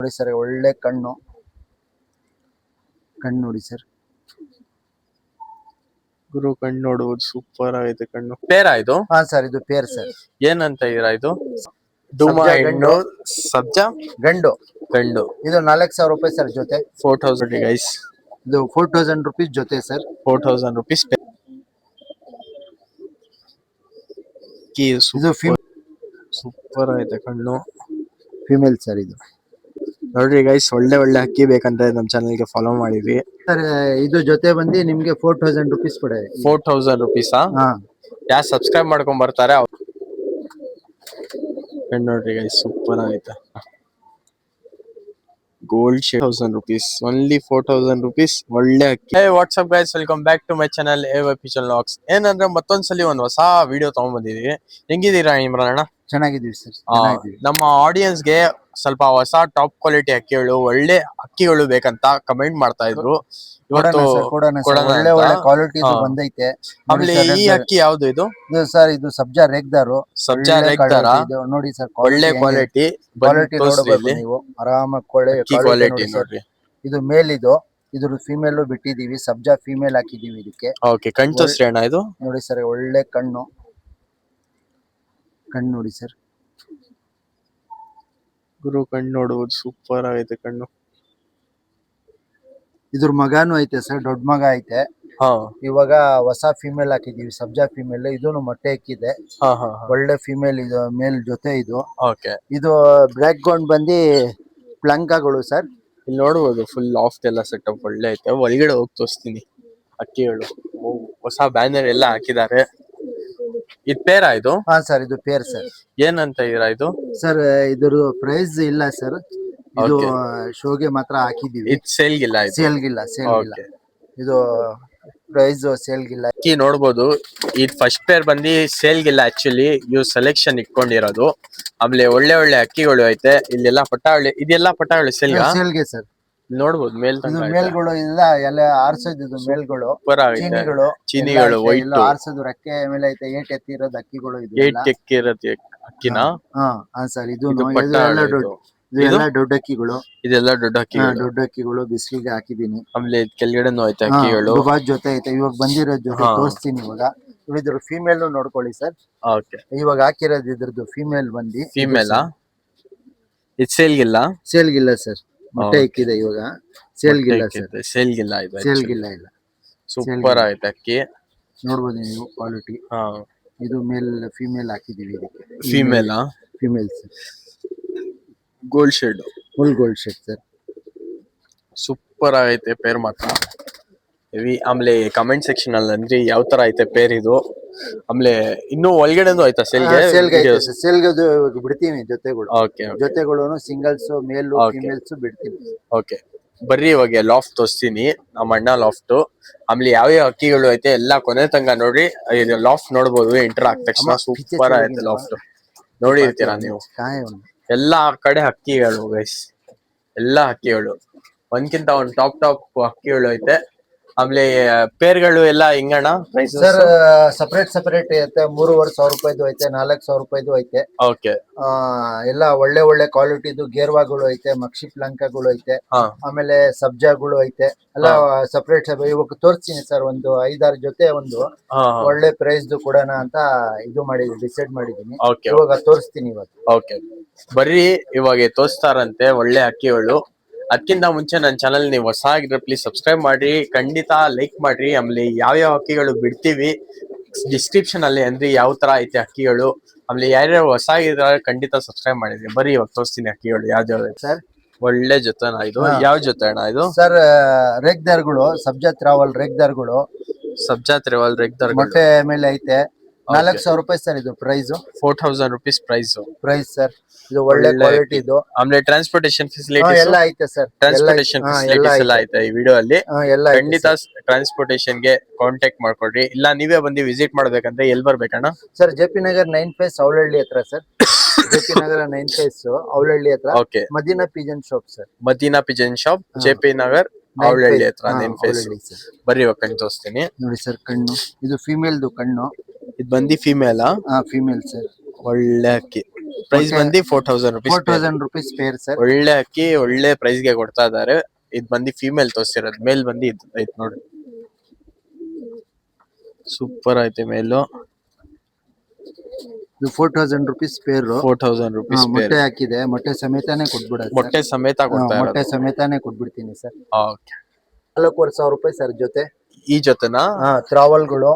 ನೋಡಿ ಸರ್, ಒಳ್ಳೆ ಕಣ್ಣು ನೋಡಿ ಸರ್. ಗುರು ಕಣ್ಣು ನೋಡುವುದು ಸೂಪರ್ ಆಗೈತೆ ಕಣ್ಣು. ಪೇರಾ ಇದು? ಹಾ ಸರ್, ಇದು ಪೇರ್ ಸರ್. ಏನಂತ ಇರಾ ಇದು? ಡುಮಾ ಸಬ್ಜಾ ಹೆಣ್ಣು, ಸಬ್ಜಾ ಗಂಡು. ಗಂಡು. ಇದು 4000 ರೂಪಾಯಿ ಸರ್ ಜೊತೆ. 4000 ಗೈಸ್. ಇದು 4000 rupees ಜೊತೆ ಸರ್. 4000 rupees. ಇದು ಸೂಪರ್ ಆಗೈತೆ ಕಣ್ಣು. ಫಿಮೇಲ್ ಸರ್ ಇದು. ನೋಡ್ರಿ ಗೈಸ್, ಒಳ್ಳೆ ಅಕ್ಕಿ ಬೇಕಂತ ನಮ್ ಚಾನಲ್ ಗೆ ಫಾಲೋ ಮಾಡಿದ್ವಿ ಸರ್. ಇದು ಜೊತೆ ಬಂದು ನಿಮ್ಗೆ 4000 rupees ಕೊಡ. 4000 rupees? ಹಾ. ಯಾರು ಸಬ್ಸ್ಕ್ರೈಬ್ ಮಾಡ್ಕೊಂಡ್ ಬರ್ತಾರೆ ನೋಡ್ರಿ ಗೈಸ್, ಸೂಪರ್ ಆಗೈತೆ. Gold shade 1000 rupees, only 4000 rupees. ಒಳ್ಳೆ ಅಕ್ಕಿ. Hey what's up guys, welcome back to my channel ಪಿಚಲ್ ವ್ಲಾಗ್ಸ್. ಏನಂದ್ರೆ ಮತ್ತೊಂದ್ಸಲಿ ಒಂದ್ ಹೊಸ ವಿಡಿಯೋ ತಗೊಂಡ್ ಬಂದಿದೀವಿ. ಹೆಂಗಿದೀರಾ ಇಮ್ರಾನ್ ಅಣ್ಣ? ಚೆನ್ನಾಗಿದ್ದೀವಿ ಸರ್. ನಮ್ಮ ಆಡಿಯನ್ಸ್ ಗೆ ಸ್ವಲ್ಪ ಹೊಸ ಟಾಪ್ ಕ್ವಾಲಿಟಿ ಅಕ್ಕಿಗಳು, ಒಳ್ಳೆ ಅಕ್ಕಿಗಳು ಬೇಕಂತ ಕಮೆಂಟ್ ಮಾಡ್ತಾ ಇದ್ರು. ಇವತ್ತು ಒಳ್ಳೆ ಒಳ್ಳೆ ಕ್ವಾಲಿಟಿ ಬಂದೈತೆ. ಆಮೇಲೆ ಈ ಅಕ್ಕಿ ಯಾವ್ದು ಇದು? ಸರ್ ಇದು ಸಬ್ಜಾ ರೇಗ್ದಾರು. ಸಬ್ಜಾ ರೇಗ್ದಾರ ನೋಡಿ ಸರ್, ಒಳ್ಳೆ ಕ್ವಾಲಿಟಿ ನೋಡಬೇಕು ನೀವು ಆರಾಮಾಗಿ. ಕ್ವಾಲಿಟಿ ನೋಡ್ರಿ. ಇದು ಮೇಲ್, ಇದ್ರ ಫಿಮೇಲ್ ಬಿಟ್ಟಿದೀವಿ. ಸಬ್ಜಾ ಫಿಮೇಲ್ ಹಾಕಿದೀವಿ ಇದಕ್ಕೆ. ಓಕೆ, ಕಣ್ ತೋರಿಸ್ರಿ ಅಣ್ಣ. ಇದು ನೋಡಿ ಸರ್, ಒಳ್ಳೆ ಕಣ್ಣು ನೋಡಿ ಸರ್. ಗುರು ಕಣ್ಣು ನೋಡುವುದು ಸೂಪರ್ ಆಗೈತೆ ಕಣ್ಣು. ಇದ್ರ ಮಗನೂ ಐತೆ ಸರ್, ದೊಡ್ಡ ಮಗ ಐತೆ. ಇವಾಗ ಹೊಸ ಫಿಮೇಲ್ ಹಾಕಿದೀವಿ, ಸಬ್ಜಾ ಫಿಮೇಲ್. ಇದೂನು ಮೊಟ್ಟೆ ಇಕ್ಕಿದೆ. ಒಳ್ಳೆ ಫಿಮೇಲ್ ಇದು, ಮೇಲ್ ಜೊತೆ ಇದು. ಇದು ಬ್ಲಾಕ್ ಗೌಂಡ್ ಬಂದಿ ಪ್ಲಂಕಾಗಳು ಸರ್. ಇಲ್ಲಿ ನೋಡ್ಬೋದು, ಫುಲ್ ಆಫ್ಟ್ ಎಲ್ಲ ಸೆಟಪ್ ಒಳ್ಳೆ ಐತೆ. ಒಳಗಡೆ ಹೋಗಿ ತೋರಿಸ್ತೀನಿ ಅಕ್ಕಿಗಳು. ಹೊಸ ಬ್ಯಾನರ್ ಎಲ್ಲ ಹಾಕಿದ್ದಾರೆ. ಇದು ಪೇರಾ ಇದು? ಹಾ ಸರ್, ಇದು ಪೇರ್ ಸರ್. ಏನಂತ ಇರಾ ಇದು? ಸರ್ ಇದ್ರ ಪ್ರೈಸ್ ಇಲ್ಲ ಸರ್, ಇದು ಶೋಗೆ ಮಾತ್ರ ಹಾಕಿದೀವಿ. ಇದು ಸೇಲ್ಗಿಲ್ಲ? ಸೇಲ್ಗಿಲ್ಲ. ಇದು ಪ್ರೈಸ್ ಸೇಲ್ಗಿಲ್ಲ. ಅಕ್ಕಿ ನೋಡ್ಬೋದು, ಇದು ಫಸ್ಟ್ ಪೇರ್ ಬಂದು ಸೇಲ್ಗಿಲ್ಲ. ಆಕ್ಚುಲಿ ಇವ್ ಸೆಲೆಕ್ಷನ್ ಇಟ್ಕೊಂಡಿರೋದು. ಆಮೇಲೆ ಒಳ್ಳೆ ಅಕ್ಕಿಗಳು ಐತೆ. ಇಲ್ಲೆಲ್ಲ ಪಟಾವಳಿ, ಇದೆಲ್ಲ ಪಟಾವಳಿ ಸೇಲ್ಗೆ ಸರ್. ನೋಡ್ಬೋದು ಮೇಲ್ಗಳು ಎಲ್ಲ ಆರ್ಸೋದು ಮೇಲ್ಗಳು. ಚೀನಿಗಳು ವೈಟ್ ಆರ್ಸೋದು ರೆಕ್ಕೆ ಮೇಲೆ ಐತೆ. 8 ಎತ್ತಿರೋದು ಅಕ್ಕಿಗಳು. ಅಕ್ಕಿನ ಸರ್. ಇದು ದೊಡ್ಡ ಅಕ್ಕಿಗಳು. ಇದೆಲ್ಲ ದೊಡ್ಡ ಅಕ್ಕಿಗಳು ಬಿಸಿಲಿಗೆ ಹಾಕಿದೀನಿ. ಆಮೇಲೆ ಕೆಳಗಡೆನೂ ಐತೆ ಅಕ್ಕಿಗಳು. ಜೊತೆ ಐತೆ. ಇವಾಗ ಬಂದಿರೋ ಜೊತೆ ತೋರಿಸ್ತೀನಿ. ಇವಾಗ ಇದ್ರ ಫಿಮೇಲ್ ನೋಡ್ಕೊಳ್ಳಿ ಸರ್. ಇವಾಗ ಹಾಕಿರೋದು ಇದ್ರದ್ದು ಫಿಮೇಲ್ ಬಂದಿ. ಫಿಮೇಲ್ ಇದು ಸೇಲ್ಗಿಲ್ಲ ಸರ್. ಮೊಟ್ಟೆ ಇಕ್ಕಿದೆ ಇವಾಗ. ಸೇಲ್ಗಿಲ್ಲ ಇಲ್ಲ. ಸೂಪರ್ ಆಯ್ತು ಅಕ್ಕಿ. ನೋಡ್ಬೋದು ನೀವು ಕ್ವಾಲಿಟಿ. ಇದು ಫಿಮೇಲ್ ಹಾಕಿದೀವಿ ಇದಕ್ಕೆ. Female sir. Gold shade, full gold shade sir. Super ಆಗೈತೆ ಪೇರ್ ಮಾತ್ರ. ಆಮೇಲೆ ಕಮೆಂಟ್ ಸೆಕ್ಷನ್ ಅಲ್ಲಿ ಅಂದ್ರೆ ಯಾವ ತರ ಐತೆ ಪೇರ್ ಇದು. ಆಮೇಲೆ ಇನ್ನು ಒಳಗಡೆನೂ ಆಯ್ತಾ ಸೇಲ್ಗೆ ಬಿಡ್ತೀವಿ ಜೊತೆಗಳು. ಸಿಂಗಲ್ಸ್ ಮೇಲ್ ಫಿಮೇಲ್ಸ್ ಬಿಡ್ತೀವಿ. ಓಕೆ, ಬರ್ರಿ ಇವಾಗ ಲಾಫ್ಟ್ ತೋರಿಸ್ತೀನಿ, ನಮ್ಮ ಅಣ್ಣ ಲಾಫ್ಟ್. ಆಮೇಲೆ ಯಾವ ಅಕ್ಕಿಗಳು ಐತೆ ಎಲ್ಲ ಕೊನೆ ತನಕ ನೋಡ್ರಿ. ಲಾಫ್ಟ್ ನೋಡ್ಬೋದು. ಎಂಟರ್ ಆದ ತಕ್ಷಣ ಸೂಪರ್ ಆಯ್ತು ಲಾಫ್ಟ್. ನೋಡಿರ್ತೀರಾ ನೀವು. ಎಲ್ಲಾ ಕಡೆ ಹಕ್ಕಿಗಳು ಗೈಸ್, ಎಲ್ಲಾ ಹಕ್ಕಿಗಳು. ಒಂದ್ಕಿಂತ ಒಂದ್ ಟಾಪ್ ಹಕ್ಕಿಗಳು ಐತೆ. ಆಮೇಲೆ ಪೇರ್ಗಳು ಎಲ್ಲ ಹಿಂಗಣ್ಣ ಪ್ರೈಸ್? ಸರ್ ಸಪರೇಟ್ ಐತೆ. 3500 ರೂಪಾಯಿದು ಐತೆ, 4000 ರೂಪಾಯಿದು ಐತೆ. ಓಕೆ. ಎಲ್ಲ ಒಳ್ಳೆ ಕ್ವಾಲಿಟಿದು ಗೇರ್ವಾಗಳು ಐತೆ, ಮಕ್ಷಿ ಪ್ಲಂಕಗಳು ಐತೆ. ಆಮೇಲೆ ಸಬ್ಜಾಗಳು ಐತೆ. ಎಲ್ಲ ಸಪರೇಟ್ ಇವಾಗ ತೋರಿಸ್ತೀನಿ ಸರ್. ಒಂದು 5-6 ಜೊತೆ ಒಂದು ಒಳ್ಳೆ ಪ್ರೈಸ್ ಕೊಡೋಣ ಅಂತ ಡಿಸೈಡ್ ಮಾಡಿದೀನಿ. ಇವಾಗ ತೋರಿಸ್ತೀನಿ ಇವತ್ತು. ಓಕೆ, ಬರ್ರಿ ಇವಾಗ ತೋರಿಸ್ತಾರಂತೆ ಒಳ್ಳೆ ಅಕ್ಕಿಗಳು. ಅದಕ್ಕಿಂತ ಮುಂಚೆ ನನ್ನ ಚಾನಲ್ ನೀವು ಹೊಸ ಆಗಿದ್ರೆ ಪ್ಲೀಸ್ ಸಬ್ಸ್ಕ್ರೈಬ್ ಮಾಡ್ರಿ, ಖಂಡಿತ ಲೈಕ್ ಮಾಡ್ರಿ. ಆಮೇಲೆ ಯಾವ ಅಕ್ಕಿಗಳು ಬಿಡ್ತೀವಿ ಡಿಸ್ಕ್ರಿಪ್ಷನ್ ಅಲ್ಲಿ ಅಂದ್ರೆ ಯಾವ ತರ ಐತೆ ಅಕ್ಕಿಗಳು. ಆಮೇಲೆ ಯಾರ್ಯಾರು ಹೊಸ ಆಗಿದ್ರೆ ಖಂಡಿತ ಸಬ್ಸ್ಕ್ರೈಬ್ ಮಾಡಿದ್ರಿ. ಬರೀ ಇವಾಗ ತೋರಿಸ್ತೀನಿ ಅಕ್ಕಿಗಳು ಯಾವ್ದು ಸರ್. ಒಳ್ಳೆ ಜೊತೆನಾ ಇದು? ಯಾವ ಜೊತೆ ಅಣ್ಣ ಇದು? ಸರ್ ರೇಗ್ದಾರ್ಗಳು, ಸಬ್ಜಾ ಟ್ರಾವಲ್ ರೇಗ್ದಾರ್ಗಳು. ಮೊಟ್ಟೆ ಮೇಲೆ ಐತೆ. 4000 ರೂಪಾಯಿ ಸರ್ ಇದು ಪ್ರೈಸ್. 4000 rupees price sir. ಇದು ಒಳ್ಳೆ ಕ್ವಾಲಿಟಿ ಇದು. ಆಮೇಲೆ ಟ್ರಾನ್ಸ್ಪೋರ್ಟೇಷನ್ ಫೆಸಿಲಿಟೀಸ್ ಎಲ್ಲ ಐತೆ ಸರ್. ಟ್ರಾನ್ಸ್ಪೋರ್ಟೇಷನ್ ಫೆಸಿಲಿಟೀಸ್ ಎಲ್ಲ ಐತೆ ಈ ವಿಡಿಯೋ ಅಲ್ಲಿ. ಖಂಡಿತ ಟ್ರಾನ್ಸ್ಪೋರ್ಟೇಷನ್ ಗೆ ಕಾಂಟ್ಯಾಕ್ಟ್ ಮಾಡ್ಕೊಡ್ರಿ. ಇಲ್ಲ ನೀವೇ ಬಂದು ವಿಸಿಟ್ ಮಾಡ್ಬೇಕಂದ್ರೆ ಎಲ್ಲಿ ಬರ್ಬೇಕಣ್ಣ? Sir JP Nagar 9 phase Avalahalli ಹತ್ರ sir. JP Nagar 9 phase Avalahalli ಹತ್ರ. Okay. Madina pigeon shop sir. Madina pigeon shop, JP Nagar Avalahalli ಹತ್ರ 9 ಫೇಸ್. ಬರ್ರಿ ಇವಾಗ ಕಣ್ಣು ತೋರಿಸ್ತೀನಿ. ನೋಡಿ ಸರ್ ಕಣ್ಣು. ಇದು ಫಿಮೇಲ್ದು ಕಣ್ಣು. ಇದು ಬಂದಿ ಫಿಮೇಲ್? Female sir. ಒಳ್ಳೆ ಅಕ್ಕಿ. ಪ್ರೈಸ್ ಬಂದು 4000 ರುಪೀಸ್. 4000 rupees pair sir. ಒಳ್ಳೆ ಅಕ್ಕಿ, ಒಳ್ಳೆ ಪ್ರೈಸ್ ಗೆ ಕೊಡ್ತಾ ಇದಾರೆ. ಇದ್ ಬಂದು ಫೀಮೇಲ್ ತೋರಿಸಿರೋದು, ಮೇಲ್ ಬಂದು ಐತ್ ನೋಡಿ. ಸೂಪರ್ ಐತೆ ಮೇಲು. ಇದು 4000 ರುಪೀಸ್ ಪೇರ್. 4000 rupees pair. ಮೊಟ್ಟೆ ಹಾಕಿದೆ, ಮೊಟ್ಟೆ ಸಮೇತಾನೆ ಕೊಟ್ಬಿಡೋದು. ಮೊಟ್ಟೆ ಸಮೇತ ಕೊಡ್ತಾ ಇರೋದು. ಮೊಟ್ಟೆ ಸಮೇತಾನೆ ಕೊಟ್ಬಿಡ್ತೀನಿ ಸರ್. ಓಕೆ. 4500 ರೂಪಾಯಿ ಸರ್ ಜೊತೆ. ಈ ಜೊತೆನಾ? ತ್ರಾವಲ್ಗಳು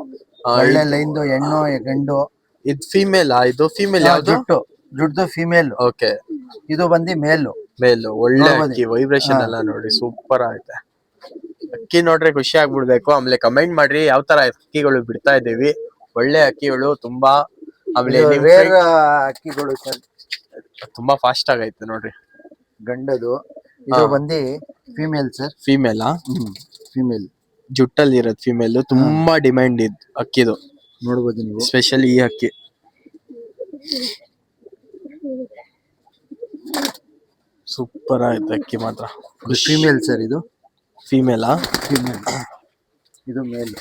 ಒಳ್ಳೆ ಲೈನ್ದು ಹೆಣ್ಣು ಗಂಡು. ಇದು ಫೀಮೇಲ್? ಇದು ಫೀಮೇಲ್ ಯಾವ್ದು? ಜುಡ್ಡು ಫೀಮೇಲ್. ಓಕೆ. ಇದು ಬಂದು ಮೇಲ್. ಒಳ್ಳೆ ಅಕ್ಕಿ, ವೈಬ್ರೇಷನ್ ಎಲ್ಲ ನೋಡಿ ಸೂಪರ್ ಐತೆ. ಅಕ್ಕಿ ನೋಡ್ರೆ ಖುಷಿ ಆಗ್ಬಿಡ್ಬೇಕು. ಆಮೇಲೆ ಕಮೆಂಟ್ ಮಾಡ್ರಿ ಯಾವ ತರ ಅಕ್ಕಿಗಳು ಬಿಡ್ತಾ ಇದೀವಿ. ಒಳ್ಳೆ ಅಕ್ಕಿಗಳು ತುಂಬಾ. ಆಮೇಲೆ ರೇರ್ ಅಕ್ಕಿಗಳು ಸರ್, ತುಂಬಾ ಫಾಸ್ಟ್ ಆಗೈತೆ ನೋಡ್ರಿ. ಗಂಡದು ಇದು ಬಂದು ಫಿಮೇಲ್ ಸರ್. ಫಿಮೇಲಾ? ಫಿಮೇಲ್ ಜುಟ್ಟಲ್ಲಿ ಇರೋದು ಫಿಮೇಲ್. ತುಂಬಾ ಡಿಮ್ಯಾಂಡ್ ಇದ್ ಅಕ್ಕಿದು, ನೋಡ್ಬೋದು ನೀವು. ಸ್ಪೆಷಲಿ ಈ ಅಕ್ಕಿ ಸೂಪರ್ ಆಯ್ತು ಅಕ್ಕಿ ಮಾತ್ರ. Female sir. ಇದು ಫಿಮೇಲಾ? ಫಿಮೇಲ್. ಇದು ಮೇಲ್.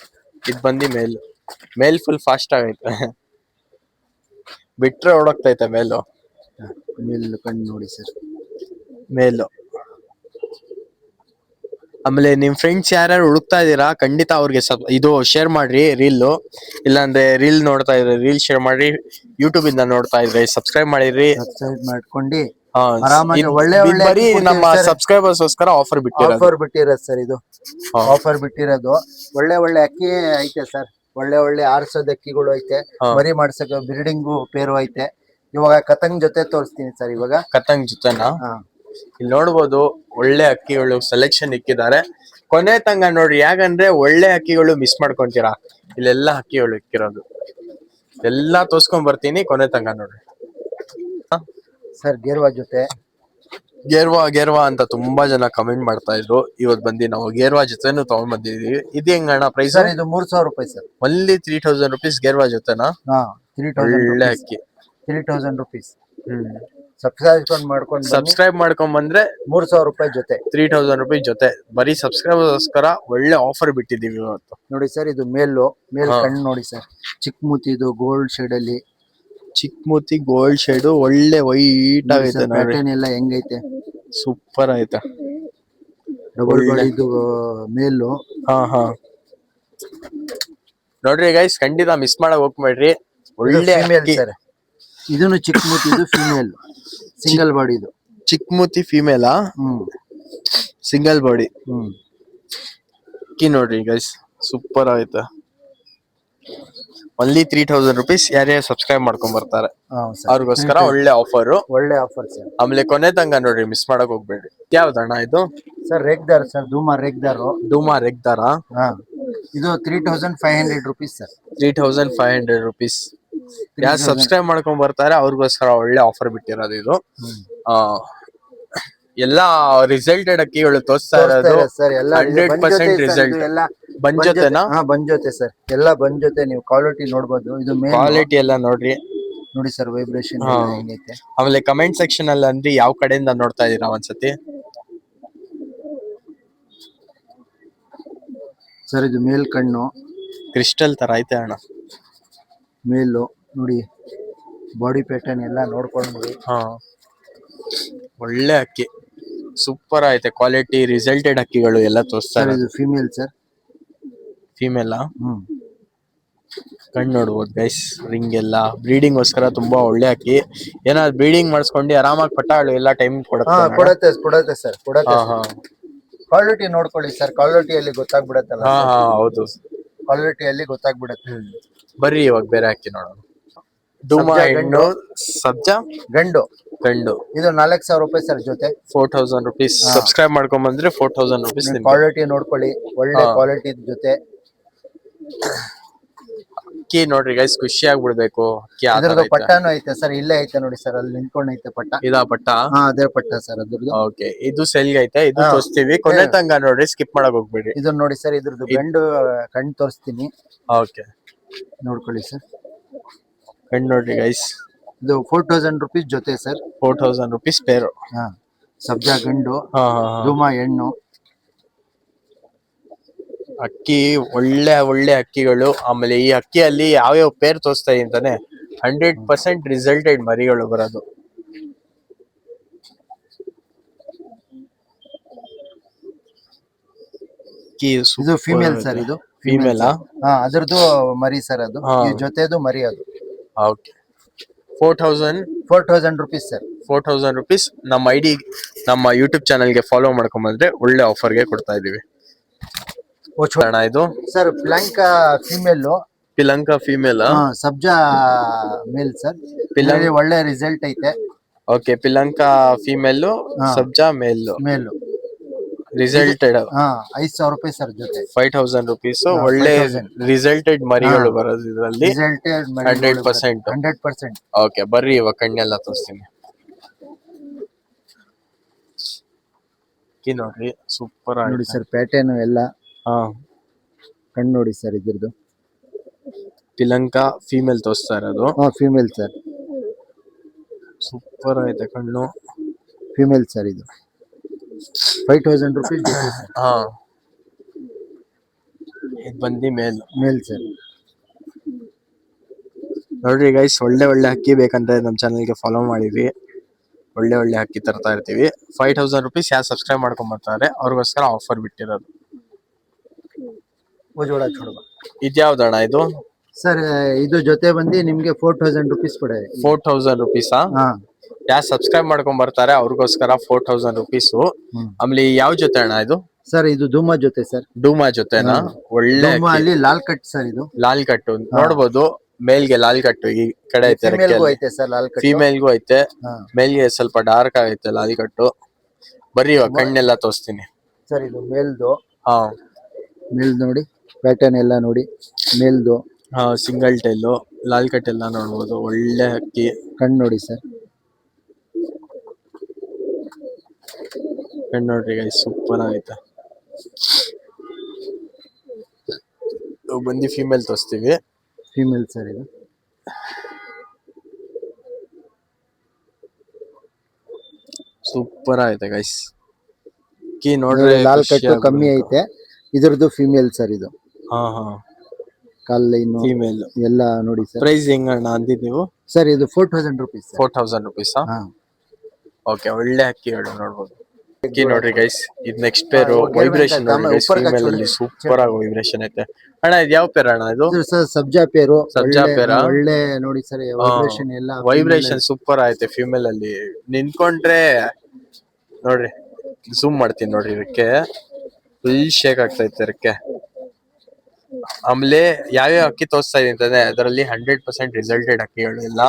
ಇದು ಬಂದು ಮೇಲ್ ಫುಲ್ ಫಾಸ್ಟ್ ಆಗೈತೆ. ಬಿಟ್ರೆ ಓಡೋಗ್ತೈತೆ ಮೇಲು. ಮೇಲ್ ಕಣ್ಣು ನೋಡಿ ಸರ್. ಮೇಲು. ಆಮೇಲೆ ನಿಮ್ ಫ್ರೆಂಡ್ಸ್ ಯಾರ್ಯಾರು ಹುಡುಕ್ತಾ ಇದೀರಾ, ಖಂಡಿತ ಅವ್ರಿಗೆ ಇದು ಶೇರ್ ಮಾಡ್ರಿ ರೀಲ್. ಇಲ್ಲಾಂದ್ರೆ ರೀಲ್ ನೋಡ್ತಾ ಇದ್ರೆ ರೀಲ್ ಶೇರ್ ಮಾಡ್ರಿ. ಯೂಟ್ಯೂಬ್ ಇಂದ ನೋಡ್ತಾ ಇದ್ರೆ ಸಬ್ಸ್ಕ್ರೈಬ್ ಮಾಡಿರಿ. ಸಬ್ಸ್ಕ್ರೈಬ್ ಮಾಡ್ಕೊಂಡು ಆರಾಮಾಗಿ ಒಳ್ಳೆ ಬರೀ ನಮ್ಮ ಸಬ್ಸ್ಕ್ರೈಬರ್ಸ್ ಗೋಸ್ಕರ ಆಫರ್ ಬಿಟ್ಟಿರೋದು ಸರ್. ಇದು ಆಫರ್ ಬಿಟ್ಟಿರೋದು. ಒಳ್ಳೆ ಅಕ್ಕಿ ಐತೆ ಸರ್. ಒಳ್ಳೆ ಆರ್ಸೋದ್ ಅಕ್ಕಿಗಳು ಐತೆ. ಮರಿ ಮಾಡ್ಸಕ ಬ್ರೀಡಿಂಗು ಪೇರು ಐತೆ. ಇವಾಗ ಕತಂಗ್ ಜೊತೆ ತೋರಿಸ್ತೀನಿ ಸರ್. ಇವಾಗ ಕತಂಗ್ ಜೊತೆನಾ? ಇಲ್ಲಿ ನೋಡ್ಬೋದು ಒಳ್ಳೆ ಅಕ್ಕಿಗಳು ಸೆಲೆಕ್ಷನ್ ಇಕ್ಕಿದ್ದಾರೆ. ಕೊನೆ ತಂಗ ನೋಡ್ರಿ, ಯಾಕಂದ್ರೆ ಒಳ್ಳೆ ಅಕ್ಕಿಗಳು ಮಿಸ್ ಮಾಡ್ಕೊಂತೀರಾ. ಇಲ್ಲೆಲ್ಲಾ ಅಕ್ಕಿಗಳು ಇಕ್ಕಿರೋದು ಎಲ್ಲಾ ತೋರ್ಸ್ಕೊಂಡ್ ಬರ್ತೀನಿ. ಕೊನೆ ತಂಗ ನೋಡ್ರಿ ಸರ್. ಗೇರ್ವಾ ಜೊತೆ. ಗೇರ್ವಾ ಅಂತ ತುಂಬಾ ಜನ ಕಮೆಂಟ್ ಮಾಡ್ತಾ ಇದ್ರು. ಇವತ್ ಬಂದಿ ನಾವು ಗೇರ್ವಾ ಜೊತೆನು ತಗೊಂಡ್ ಬಂದಿದೀವಿ. ಇದು ಹೆಂಗಣ್ಣ ಪ್ರೈಸ್? ಇದು 3000 ರೂಪಾಯಿ ಸರ್. ಒನ್ಲಿ 3000 ರುಪೀಸ್ ಗೇರ್ವಾ ಜೊತೆನಾ? ಒಳ್ಳೆ ಅಕ್ಕಿ. 3000 ರುಪೀಸ್. ಸಬ್ಸ್ಕ್ರೈಬ್ ಮಾಡ್ಕೊಂಡ್ ಬಂದ್ರೆ 3000 ರೂಪಾಯಿ ಜೊತೆ. 3000 ರುಪೀಸ್ ಜೊತೆ. ಬರೀ ಸಬ್ಸ್ಕ್ರೈಬರ್ಸ್ಗೋಸ್ಕರ ಒಳ್ಳೆ ಆಫರ್ ಬಿಟ್ಟಿದೀವಿ ಇವತ್ತು. ನೋಡಿ ಸರ್, ಇದು ಮೇಲ್ ಕಣ್ಣು ನೋಡಿ ಸರ್. ಚಿಕ್ಕ ಮೂತಿದು ಗೋಲ್ಡ್ ಶೇಡ್ ಅಲ್ಲಿ. ಚಿಕ್ಕ ಮೂತಿ ಗೋಲ್ಡ್ ಶೇಡ್, ಒಳ್ಳೆ ವೈಟ್ ಆಗೈತೆ. ಪ್ಯಾಟರ್ನ್ ಎಲ್ಲ ಹೆಂಗೈತೆ, ಸೂಪರ್ ಐತೆ. ಡಬಲ್ ಬಾಡಿದು ಮೇಲು. ನೋಡ್ರಿ ಗೈಸ್, ಖಂಡಿತ ಮಿಸ್ ಮಾಡಕ್ ಹೋಗ್ಬೇಡ್ರಿ. ಒಳ್ಳೆ ಸರ್. ಇದನ್ನು ಚಿಕ್ಕ ಮೂತಿದು ಫಿಮೇಲ್, ಸಿಂಗಲ್ ಬಾಡಿದು. ಚಿಕ್ಕ ಮೂತಿ ಫಿಮೇಲಾ? Single body. ಅಕ್ಕಿ ನೋಡ್ರಿ ಗೈಸ್, ಸೂಪರ್ ಆಯ್ತಾ. Only 3000 rupees. ಯಾರ್ಯಾರು ಸಬ್ಸ್ಕ್ರೈಬ್ ಮಾಡ್ಕೊಂಡ್ ಬರ್ತಾರೆ ಅವ್ರಿಗೋಸ್ಕರ ಒಳ್ಳೆ ಆಫರ್. ಸರ್. ಆಮೇಲೆ ಕೊನೆ ತಂಗ ನೋಡ್ರಿ, ಮಿಸ್ ಮಾಡಕ್ ಹೋಗ್ಬೇಡ್ರಿ. ಯಾವ್ದಣ್ಣ ಇದು? ಸರ್ ರೇಗ್ದಾರ್ ಸರ್. ಧೂಮಾ ರೇಗ್ದಾರ. ಇದು 3500 ರುಪೀಸ್ ಸರ್. 3500 ರುಪೀಸ್. ಯಾರು ಸಬ್ಸ್ಕ್ರೈಬ್ ಮಾಡ್ಕೊಂಡ್ ಬರ್ತಾರೆ ಅವ್ರಿಗೋಸ್ಕರ ಒಳ್ಳೆ ಆಫರ್ ಬಿಟ್ಟಿರೋದು ಇದು. ಎಲ್ಲಾ ರಿಸಲ್ಟೆಡ್ ಅಕ್ಕಿಗಳು ತೋರಿಸ್ತಾ ಇರೋದು. 100% ರಿಸಲ್ಟ್. ಬಂಜೊತೆನಾ? ಬಂಜೊತೆ ಸರ್. ಎಲ್ಲ ಬಂಜೊತೆ. ನೀವು ಕ್ವಾಲಿಟಿ ನೋಡ್ಬೋದು. ಇದು ಕ್ವಾಲಿಟಿ ಎಲ್ಲ ನೋಡ್ರಿ. ನೋಡಿ ಸರ್, ವೈಬ್ರೇಷನ್ ಹೆಂಗೈತೆ. ಆಮೇಲೆ ಕಮೆಂಟ್ ಸೆಕ್ಷನ್ ಅಲ್ಲಿ ಅಂದ್ರೆ ಯಾವ ಕಡೆಯಿಂದ ನೋಡ್ತಾ ಇದೀರಾ ಒಂದ್ಸತಿ. ಸರ್ ಇದು ಮೇಲ್ ಕಣ್ಣು, ಕ್ರಿಸ್ಟಲ್ ತರ ಐತೆ ಅಣ್ಣ. ಮೇಲು ನೋಡಿ, ಬಾಡಿ ಪ್ಯಾಟರ್ನ್ ಎಲ್ಲ ನೋಡ್ಕೊಂಡ್ವಿ. ಒಳ್ಳೆ ಅಕ್ಕಿ, ಸೂಪರ್ ಐತೆ. ಕ್ವಾಲಿಟಿ ರಿಸಲ್ಟೆಡ್ ಅಕ್ಕಿಗಳು ಎಲ್ಲ ತೋರಿಸ್ತಾರೆ. ಇದು ಫಿಮೇಲ್ ಸರ್. ಫಿಮೇಲಾ? ಕಣ್ಣು ನೋಡ್ಬೋದು ಗೈಸ್. ರಿಂಗ್ ಎಲ್ಲ ಬ್ರೀಡಿಂಗ್ ಗೋಸ್ಕರ ತುಂಬಾ ಒಳ್ಳೆ ಅಕ್ಕಿ. ಏನಾದ್ರು ಬ್ರೀಡಿಂಗ್ ಮಾಡಿಸ್ಕೊಂಡು ಆರಾಮಾಗಿ ಪಟ್ಟಾಳು ಎಲ್ಲ ಟೈಮ್ ಕೊಡತ್ತೆ ಸರ್. ಕ್ವಾಲಿಟಿ ನೋಡ್ಕೊಳ್ಳಿ ಸರ್. ಕ್ವಾಲಿಟಿಯಲ್ಲಿ ಗೊತ್ತಾಗ್ಬಿಡತ್ತಲ್ಲ. ಹೌದು, ಕ್ವಾಲಿಟಿಯಲ್ಲಿ ಗೊತ್ತಾಗ್ಬಿಡತ್ತೆ. ಬರ್ರಿ ಇವಾಗ ಬೇರೆ ಅಕ್ಕಿ ನೋಡೋಣ. ಧೂಮಾ ಹೆಣ್ಣು, ಸಬ್ಜಾ ಗಂಡು. ಇದು 4000 ರೂಪಾಯಿ ಸರ್ ಜೊತೆ. 4000 ರುಪೀಸ್. ಸಬ್ಸ್ಕ್ರೈಬ್ ಮಾಡ್ಕೊಂಡ್ ಬಂದ್ರೆ 4000 ರುಪೀಸ್. ಕ್ವಾಲಿಟಿ ನೋಡ್ಕೊಳ್ಳಿ, ಒಳ್ಳೆ ಕ್ವಾಲಿಟಿ ಜೊತೆ. ಅಕ್ಕಿ ನೋಡ್ರಿ ಗೈಸ್, ಖುಷಿ ಆಗ್ಬಿಡ್ಬೇಕು. ಅಕ್ಕಿ ಪಟ್ಟಾನು ಐತೆ ಸರ್. ಇಲ್ಲೇ ಐತೆ ನೋಡಿ ಸರ್, ಅಲ್ಲಿ ನಿಂತ್ಕೊಂಡ್ ಐತೆ ಪಟ್ಟ. ಇದಾ ಪಟ್ಟ? ಅದೇ ಪಟ್ಟ ಸರ್ ಅದ್ರದ್ದು. ಓಕೆ, ಇದು ಸೆಲ್ಗೆ ಐತೆ. ಇದು ತೋರಿಸ್ತೀವಿ. ಕೊನೆ ತಂಗ ನೋಡ್ರಿ, ಸ್ಕಿಪ್ ಮಾಡಕ್ ಹೋಗ್ಬೇಡಿ. ಇದನ್ನ ನೋಡಿ ಸರ್, ಇದ್ರದ್ದು ಗಂಡು ಕಣ್ಣು ತೋರಿಸ್ತೀನಿ. ಓಕೆ, ನೋಡ್ಕೊಳ್ಳಿ ಸರ್. ಕಣ್ಣು ನೋಡ್ರಿ ಗೈಸ್. ಇದು 4000 ರುಪೀಸ್ ಜೊತೆ ಸರ್. 4000 ರುಪೀಸ್ ಪೇರು. ಸಬ್ಜಾ ಗಂಡು, ಧೂಮಾ ಹೆಣ್ಣು. ಅಕ್ಕಿ ಒಳ್ಳೆ ಅಕ್ಕಿಗಳು. ಆಮೇಲೆ ಈ ಅಕ್ಕಿಯಲ್ಲಿ ಯಾವ್ಯಾವ ಪೇರ್ ತೋರಿಸ್ತಾ ಅಂತಾನೆ 100% ರಿಸಲ್ಟೆಡ್ ಮರಿಗಳು ಬರೋದು. ಇದು ಫಿಮೇಲ್ ಸರ್, ಇದು ಫಿಮೇಲ್. ಅದ್ರದ್ದು ಮರಿ ಸರ್, ಅದು ಈ ಜೊತೆದು ಮರಿ ಅದು. Okay, 4000 rupees sir. 4000 ರುಪೀಸ್. ನಮ್ಮ ಯೂಟ್ಯೂಬ್ ಚಾನಲ್ಗೆ ಫಾಲೋ ಮಾಡ್ಕೊಂಡ್ ಬಂದ್ರೆ ಒಳ್ಳೆ ಆಫರ್ಗೆ ಕೊಡ್ತಾ ಇದೀವಿ. ಅಣ್ಣ ಇದು ಸರ್ ಪ್ಲಾಂಕಾ ಫಿಮೇಲ್. ಪಿಲಂಕಾ ಫಿಮೇಲ್. ಸಬ್ಜಾ ಮೇಲ್ ಸರ್. ಒಳ್ಳೆ ರಿಸಲ್ಟ್ ಐತೆ. ಓಕೆ, ಪಿಲಂಕಾ ಫಿಮೇಲ್, ಸಬ್ಜಾ ಮೇಲ್. ರಿಸಲ್ಟೆಡ್ 5000 ರೂಪಾಯಿ ಸರ್ ಜೊತೆ. 5000 ರುಪೀಸ್. ಒಳ್ಳೆ ರಿಸಲ್ಟೆಡ್ ಮರಿಗಳು ಬರೋದು ಇದರಲ್ಲಿ. 100%. ಓಕೆ, ಬರ್ರಿ ಇವಾಗ ಕಣ್ಣೆಲ್ಲ ತೋರಿಸ್ತೀನಿ. ನೋಡ್ರಿ, ಸೂಪರ್ ನೋಡಿ ಸರ್, ಪ್ಯಾಟರ್ನ್ ಎಲ್ಲ. ಕಣ್ಣು ನೋಡಿ ಸರ್ ಇದ್ರದ್ದು. ಪಿಲಂಕಾ ಫಿಮೇಲ್ ತೋರಿಸ್ತಾ ಇರೋದು. ಫಿಮೇಲ್ ಸರ್, ಸೂಪರ್ ಐತೆ ಕಣ್ಣು. ಫಿಮೇಲ್ ಸರ್, ಇದು 5000 ರುಪೀಸ್. ಇದು ಬಂದಿ ಮೇಲ್ ಸರ್. ನೋಡ್ರಿ ಗೈಸ್, ಒಳ್ಳೆ ಹಕ್ಕಿ ಬೇಕಂದ್ರೆ ನಮ್ಮ ಚಾನಲ್ಗೆ ಫಾಲೋ ಮಾಡಿದ್ವಿ. ಒಳ್ಳೆ ಹಕ್ಕಿ ತರ್ತಾ ಇರ್ತೀವಿ. 5000 ರುಪೀಸ್ ಯಾರು ಸಬ್ಸ್ಕ್ರೈಬ್ ಮಾಡ್ಕೊಂಡ್ ಬರ್ತಾರೆ ಅವ್ರಿಗೋಸ್ಕರ ಆಫರ್ ಬಿಟ್ಟಿರೋದು. ಇದ್ಯಾವ್ದಣ್ಣ ಇದು? ಸರ್ ಇದು ಜೊತೆ ಬಂದು ನಿಮ್ಗೆ 4000 ರುಪೀಸ್ ಕೊಡ. 4000 ರುಪೀಸಾ? ಯಾರು ಸಬ್ಸ್ಕ್ರೈಬ್ ಮಾಡ್ಕೊಂಡ್ ಬರ್ತಾರೆ ಅವ್ರಿಗೋಸ್ಕರ 4000 ರುಪೀಸು. ಆಮೇಲೆ ಯಾವ ಜೊತೆ ಅಣ್ಣ ಇದು? ಸರ್ ಇದು ಧೂಮಾ ಜೊತೆ ಸರ್. ಧೂಮಾ ಜೊತೆನಾ? ಒಳ್ಳೆ ಅಲ್ಲಿ ಲಾಲ್ ಕಟ್ ಸರ್. ಇದು ಲಾಲ್ ಕಟ್ಟು ನೋಡ್ಬೋದು. ಮೇಲ್ಗೆ ಲಾಲ್ ಕಟ್ಟು ಈ ಕಡೆ ಐತೆ ಸರ್. ಲಾಲ್ ಕಟ್ ಫಿಮೇಲ್ಗೂ ಐತೆ. ಮೇಲ್ಗೆ ಸ್ವಲ್ಪ ಡಾರ್ಕ್ ಆಗೈತೆ ಲಾಲ್ ಕಟ್ಟು. ಬರ್ರಿ ಇವಾಗ ಕಣ್ಣೆಲ್ಲ ತೋರಿಸ್ತೀನಿ ಸರ್. ಇದು ಮೇಲ್ದು. ಮೇಲ್ ನೋಡಿ, ಪ್ಯಾಟರ್ನ್ ಎಲ್ಲ ನೋಡಿ. ಮೇಲ್ದು ಸಿಂಗಲ್ ಟೈಲು, ಲಾಲ್ ಕಟ್ ಎಲ್ಲ ನೋಡ್ಬೋದು. ಒಳ್ಳೆ ಹಕ್ಕಿ. ಕಣ್ಣು ನೋಡಿ ಸರ್. ಕಣ್ಣು ನೋಡ್ರಿ ಗೈಸ್, ಸೂಪರ್ ಆಗೈತೆ. ಬಂದು ಫಿಮೇಲ್ ತೋರಿಸ್ತೀವಿ. ಫಿಮೇಲ್ ಸರ್, ಇದು ಸೂಪರ್ ಆಗೈತೆ ಗೈಸ್. ನೋಡ್ರಿ, ಲಾಲ್ ಕಟ್ಟು ಕಮ್ಮಿ ಐತೆ. ಇದ್ರದ್ದು ಫಿಮೇಲ್ ಸರ್. ಇದು ಕಾಲ್ ಲೈನ್ ಫಿಮೇಲ್ ಎಲ್ಲ ನೋಡಿ ಸರ್. ಪ್ರೈಸ್ ಹೆಂಗಣ್ಣ ಅಂದಿದ್ದು ನೀವು? ಸರ್ ಇದು 4000 ರುಪೀಸ್. 4000 ರುಪೀಸಾ? ಓಕೆ, ಒಳ್ಳೆ ಹಕ್ಕಿ ನೋಡ್ಬೋದು. ಹಕ್ಕಿ ನೋಡ್ರಿ ಗೈಸ್, ಇದು ನೆಕ್ಸ್ಟ್ ಪೇರು. ವೈಬ್ರೇಷನ್ ನೋಡಿ ಫಿಮೇಲ್ ಅಲ್ಲಿ ಸೂಪರ್ ಆಗಿ ವೈಬ್ರೇಷನ್ ಐತೆ. ಅಣ್ಣ ಇದು ಯಾವ ಪೇರ್ ಅಣ್ಣ ಇದು? ಸರ್ ಸಬ್ಜಾ ಪೇರು. ಸಬ್ಜಾ ಪೇರಾ? ಒಳ್ಳೆ ನೋಡಿ ಸರ್, ವೈಬ್ರೇಷನ್ ಎಲ್ಲ. ವೈಬ್ರೇಷನ್ ಸೂಪರ್ ಐತೆ ಫಿಮೇಲ್ ಅಲ್ಲಿ. ನಿಂತ್ಕೊಂಡ್ರೆ ನೋಡ್ರಿ, ಝೂಮ್ ಮಾಡ್ತೀನಿ ನೋಡ್ರಿ. ಇದಕ್ಕೆ ಫುಲ್ ಶೇಕ್ ಆಗ್ತೈತೆ ರೆಕ್ಕೆ. ಆಮೇಲೆ ಯಾವ್ಯಾವ ಅಕ್ಕಿ ತೋರಿಸ್ತಾ ಇದೀನಿ ಅಂತಂದ್ರೆ ಅದರಲ್ಲಿ 100% ರಿಸಲ್ಟೆಡ್ ಅಕ್ಕಿಗಳು ಇಲ್ಲ.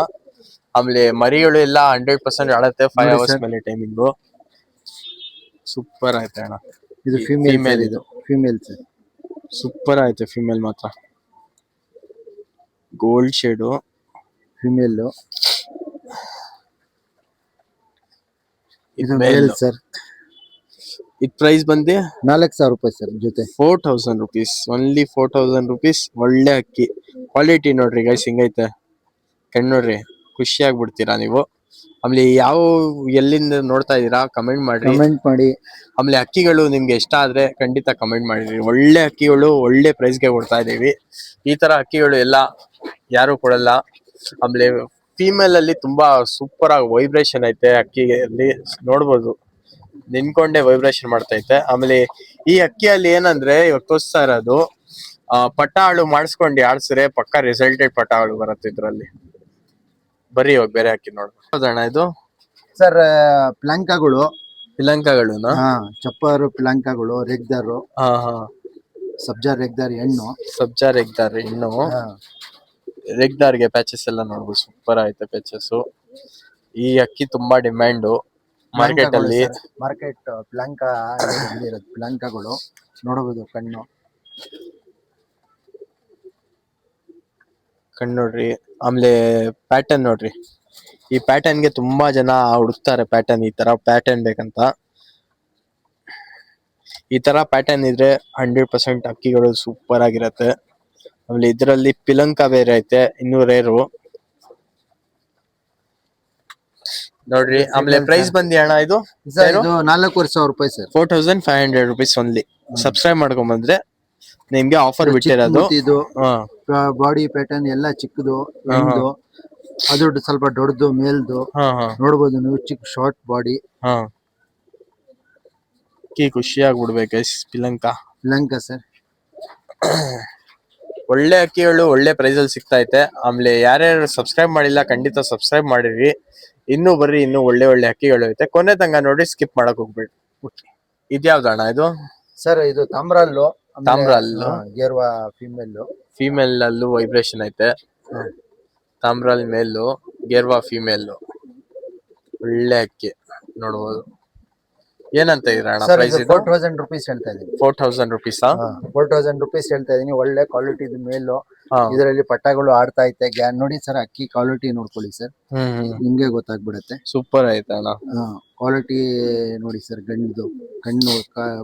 ಆಮೇಲೆ ಮರಿಗಳು ಎಲ್ಲ 100% ಆಡತ್ತೆ. 5 ಅವರ್ಸ್ ಮೇಲೆ ಟೈಮಿಂಗು. ಸೂಪರ್ ಆಯ್ತು ಅಣ್ಣ. ಇದು ಫಿಮೇಲ್. ಇದು ಫಿಮೇಲ್ ಸರ್, ಸೂಪರ್ ಆಯ್ತು. ಫಿಮೇಲ್ ಮಾತ್ರ ಗೋಲ್ಡ್ ಶೇಡು. ಫಿಮೇಲ್. ಇದು ಮೇಲ್ ಸರ್. ಇದ್ ಪ್ರೈಸ್ ಬಂದು 4000 ರೂಪಾಯಿ ಸರ್ ಜೊತೆ. 4000 ರುಪೀಸ್. Only 4000 rupees. ಒಳ್ಳೆ ಅಕ್ಕಿ. ಕ್ವಾಲಿಟಿ ನೋಡ್ರಿ ಗೈಸ್ ಹಿಂಗೈತೆ. ಕಣ್ಣು ನೋಡ್ರಿ, ಖುಷಿ ಆಗ್ಬಿಡ್ತೀರಾ ನೀವು. ಆಮೇಲೆ ಯಾವ ಎಲ್ಲಿಂದ ನೋಡ್ತಾ ಇದೀರಾ ಕಮೆಂಟ್ ಮಾಡಿ. ಆಮೇಲೆ ಅಕ್ಕಿಗಳು ನಿಮ್ಗೆ ಇಷ್ಟ ಆದ್ರೆ ಖಂಡಿತ ಕಮೆಂಟ್ ಮಾಡಿರಿ. ಒಳ್ಳೆ ಅಕ್ಕಿಗಳು ಒಳ್ಳೆ ಪ್ರೈಸ್ಗೆ ಕೊಡ್ತಾ ಇದೀವಿ. ಈ ತರ ಅಕ್ಕಿಗಳು ಎಲ್ಲ ಯಾರು ಕೊಡಲ್ಲ. ಆಮೇಲೆ ಫಿಮೇಲ್ ಅಲ್ಲಿ ತುಂಬಾ ಸೂಪರ್ ಆಗಿ ವೈಬ್ರೇಷನ್ ಐತೆ ಅಕ್ಕಿಯಲ್ಲಿ ನೋಡ್ಬೋದು. ನಿನ್ಕೊಂಡೆ ವೈಬ್ರೇಷನ್ ಮಾಡ್ತೈತೆ. ಆಮೇಲೆ ಈ ಅಕ್ಕಿಯಲ್ಲಿ ಏನಂದ್ರೆ ಇವಾಗ ತೋರಿಸ್ತಾ ಇರೋದು ಪಟ್ಟಾಳು ಮಾಡಿಸ್ಕೊಂಡು ಆಡ್ಸಿದ್ರೆ ಪಕ್ಕ ರಿಸಲ್ಟೆಡ್ ಪಟ್ಟಾಳು ಬರುತ್ತೆ ಇದ್ರಲ್ಲಿ. ಬರೀ ಇವಾಗ ಬೇರೆ ಅಕ್ಕಿ ನೋಡ್ಬೋದು. ಹೌದಣ್ಣ ಇದು? ಸರ್ ಪ್ಲಾಂಕಾಗಳು. ಪಿಲಂಕಾಗಳೂನಾ? ಚಪ್ಪರು ಪ್ಲಾಂಕಾಗಳು. ರೆಗ್ದಾರು. ಸಬ್ಜಾ ರೆಗ್ದಾರ್ ಹೆಣ್ಣು. ಸಬ್ಜಾ ರೆಗ್ದಾರ್ ಹೆಣ್ಣು. ರೆಗ್ದಾರ್ಗೆ ಪ್ಯಾಚಸ್ ಎಲ್ಲ ನೋಡ್ಬೋದು. ಸೂಪರ್ ಆಯ್ತು ಪ್ಯಾಚಸ್. ಈ ಅಕ್ಕಿ ತುಂಬಾ ಡಿಮ್ಯಾಂಡು ಮಾರ್ಕೆಟ್ ಅಲ್ಲಿ. ಮಾರ್ಕೆಟ್ ಪ್ಲಾಂಕಾ ಪ್ಲಾಂಕಾಗಳು ನೋಡಬಹುದು. ಕಣ್ಣು ನೋಡ್ರಿ. ಆಮೇಲೆ ಪ್ಯಾಟರ್ನ್ ನೋಡ್ರಿ. ಈ ಪ್ಯಾಟರ್ನ್ಗೆ ತುಂಬಾ ಜನ ಹುಡುಕ್ತಾರೆ. ಪ್ಯಾಟರ್ನ್ ಈ ತರ ಪ್ಯಾಟರ್ನ್ ಬೇಕಂತ. ಈ ತರ ಪ್ಯಾಟರ್ನ್ ಇದ್ರೆ 100% ಅಕ್ಕಿಗಳು ಸೂಪರ್ ಆಗಿರತ್ತೆ. ಆಮೇಲೆ ಇದರಲ್ಲಿ ಪಿಲಂಕಾ ಬೇರೆ ಐತೆ, ಇನ್ನೂ ರೇರು ನೋಡ್ರಿ. ಆಮೇಲೆ ಪ್ರೈಸ್ ಬಂದಿ ಅಣ್ಣ ಇದು? 4500 ರೂಪಾಯಿ ಸರ್. 4500 rupees only. ಸಬ್ಸ್ಕ್ರೈಬ್ ಮಾಡ್ಕೊಂಡ್ ಬಂದ್ರೆ ನಿಮ್ಗೆ ಆಫರ್ ಬಿಟ್ಟಿರೋದು. ಇದು ಬಾಡಿ ಪ್ಯಾಟರ್ನ್ ಎಲ್ಲ ಚಿಕ್ಕದು. ಅದು ಸ್ವಲ್ಪ ದೊಡ್ಡದು ಮೇಲ್ದು ಹಾ ಹಾ ನೋಡ್ಬೋದು ನೀವು, ಚಿಕ್ಕ ಶಾರ್ಟ್ ಬಾಡಿ. ಹಾ ಅಕ್ಕಿ ಖುಷಿ ಆಗ್ಬಿಡ್ಬೇಕು ಶ್ರೀಲಂಕಾ. ಲಂಕಾ ಸರ್. ಒಳ್ಳೆ ಅಕ್ಕಿಗಳು ಒಳ್ಳೆ ಪ್ರೈಸ್ ಅಲ್ಲಿ ಸಿಗ್ತಾ ಐತೆ. ಆಮೇಲೆ ಯಾರ್ಯಾರು ಸಬ್ಸ್ಕ್ರೈಬ್ ಮಾಡಿಲ್ಲ ಖಂಡಿತ ಸಬ್ಸ್ಕ್ರೈಬ್ ಮಾಡಿರಿ. ಇನ್ನೂ ಬರ್ರಿ, ಇನ್ನೂ ಒಳ್ಳೆ ಒಳ್ಳೆ ಅಕ್ಕಿಗಳು ಐತೆ. ಕೊನೆ ತನಕ ನೋಡಿ, ಸ್ಕಿಪ್ ಮಾಡಕ್ ಹೋಗ್ಬೇಡಿ. ಇದ್ಯಾವ್ದು ಅಣ್ಣ ಇದು? ಸರ್ ಇದು ತಾಮ್ರಲ್ಲು. ತಾಮ್ರಲ್ಲು. ಗೇರ್ವಾ ಫಿಮೇಲ್. ಫಿಮೇಲ್ ಅಲ್ಲೂ ವೈಬ್ರೇಷನ್ ಐತೆ. ತಾಮ್ರಲ್ ಮೇಲು, ಗೇರ್ವಾ ಫಿಮೇಲ್. ಒಳ್ಳೆ ಅಕ್ಕಿ ನೋಡ್ಬೋದು. ಏನಂತ ಇದೀರ ಅಣ್ಣ ಸರ್ ಪ್ರೈಸ್? ಇದು 4000 ರುಪೀಸ್ ಹೇಳ್ತಾ ಇದೀನಿ. 4000 ರುಪೀಸ್. 4000 ರುಪೀಸ್ ಹೇಳ್ತಾ ಇದೀನಿ. ಒಳ್ಳೆ ಕ್ವಾಲಿಟಿ ಮೇಲು. ಹಾ ಇದರಲ್ಲಿ ಪಟ್ಟಗಳು ಆಡ್ತಾ ಐತೆ. ನೋಡಿ ಸರ್, ಅಕ್ಕಿ ಕ್ವಾಲಿಟಿ ನೋಡ್ಕೊಳ್ಳಿ ಸರ್, ನಿಮ್ಗೆ ಗೊತ್ತಾಗ್ಬಿಡತ್ತೆ. ಸೂಪರ್ ಆಯ್ತು ಅಣ್ಣ. ಕ್ವಾಲಿಟಿ ನೋಡಿ ಸರ್, ಕಣ್ಣು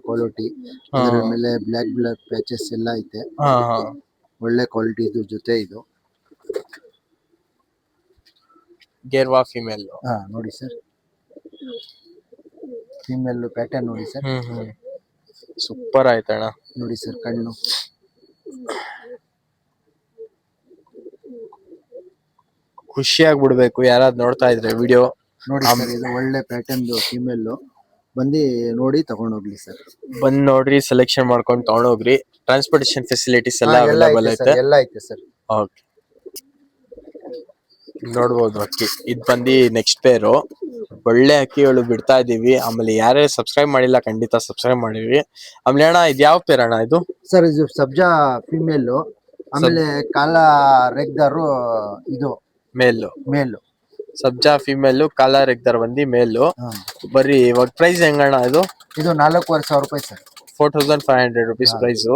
ಕ್ವಾಲಿಟಿ. ಇದರ ಮೇಲೆ ಬ್ಲಾಕ್ ಪ್ಯಾಚಸ್ ಎಲ್ಲ ಐತೆ. ಹಾ ಹಾ ಒಳ್ಳೆ ಕ್ವಾಲಿಟಿ ಇದು. ಜೊತೆ ಇದು ಗೇರ್ವಾ ಫಿಮೇಲ್. ನೋಡಿ ಸರ್, ಫಿಮೇಲ್ ಪ್ಯಾಟರ್ನ್ ನೋಡಿ ಸರ್. ಸೂಪರ್ ಆಯ್ತಣ್ಣ. ನೋಡಿ ಸರ್, ಕಣ್ಣು ಖುಷಿ ಆಗ್ಬಿಡ್ಬೇಕು ಯಾರಾದ್ ನೋಡ್ತಾ ಇದ್ರೆ ವಿಡಿಯೋ. ನೋಡಿ ಸರ್, ಇದು ಒಳ್ಳೆ ಪ್ಯಾಟರ್ನ್ ಫಿಮೇಲ್. ಬಂದು ನೋಡಿ ತಗೊಂಡೋಗ್ಲಿ ಸರ್. ಬಂದ್ ನೋಡ್ರಿ, ಸೆಲೆಕ್ಷನ್ ಮಾಡ್ಕೊಂಡು ತಗೊಂಡೋಗ್ರಿ. ಟ್ರಾನ್ಸ್ಪೋರ್ಟೇಶನ್ ಫೆಸಿಲಿಟೀಸ್ ಎಲ್ಲ ಅವೈಲೇಬಲ್ ಐತೆ. ಎಲ್ಲ ಐತೆ ಸರ್. ಓಕೆ, ನೋಡ್ಬೋದು ಅಕ್ಕಿ. ಇದ್ ಬಂದು ನೆಕ್ಸ್ಟ್ ಪೇರು. ಒಳ್ಳೆ ಅಕ್ಕಿಗಳು ಬಿಡ್ತಾ ಇದೀವಿ. ಆಮೇಲೆ ಯಾರ್ಯಾರು ಸಬ್ಸ್ಕ್ರೈಬ್ ಮಾಡಿಲ್ಲ ಖಂಡಿತ ಸಬ್ಸ್ಕ್ರೈಬ್ ಮಾಡಿವಿ. ಆಮೇಲೆ ಅಣ್ಣ ಇದು ಯಾವ ಪೇರ್ ಅಣ್ಣ ಇದು? ಸರ್ ಇದು ಸಬ್ಜಾ ಫಿಮೇಲ್. ಆಮೇಲೆ ಕಾಲ ರೆಗ್ದಾರು ಇದು ಮೇಲ್. ಸಬ್ಜಾ ಫಿಮೇಲ್, ಕಾಲರ್ ಎಗ್ದರ್ ಬಂದಿ ಮೇಲು. ಬರೀ ಇವಾಗ ಪ್ರೈಸ್ ಹೆಂಗಣ್ಣ ಇದು? ಇದು 4500 ರೂಪಾಯಿ ಸರ್. 4500 rupees price.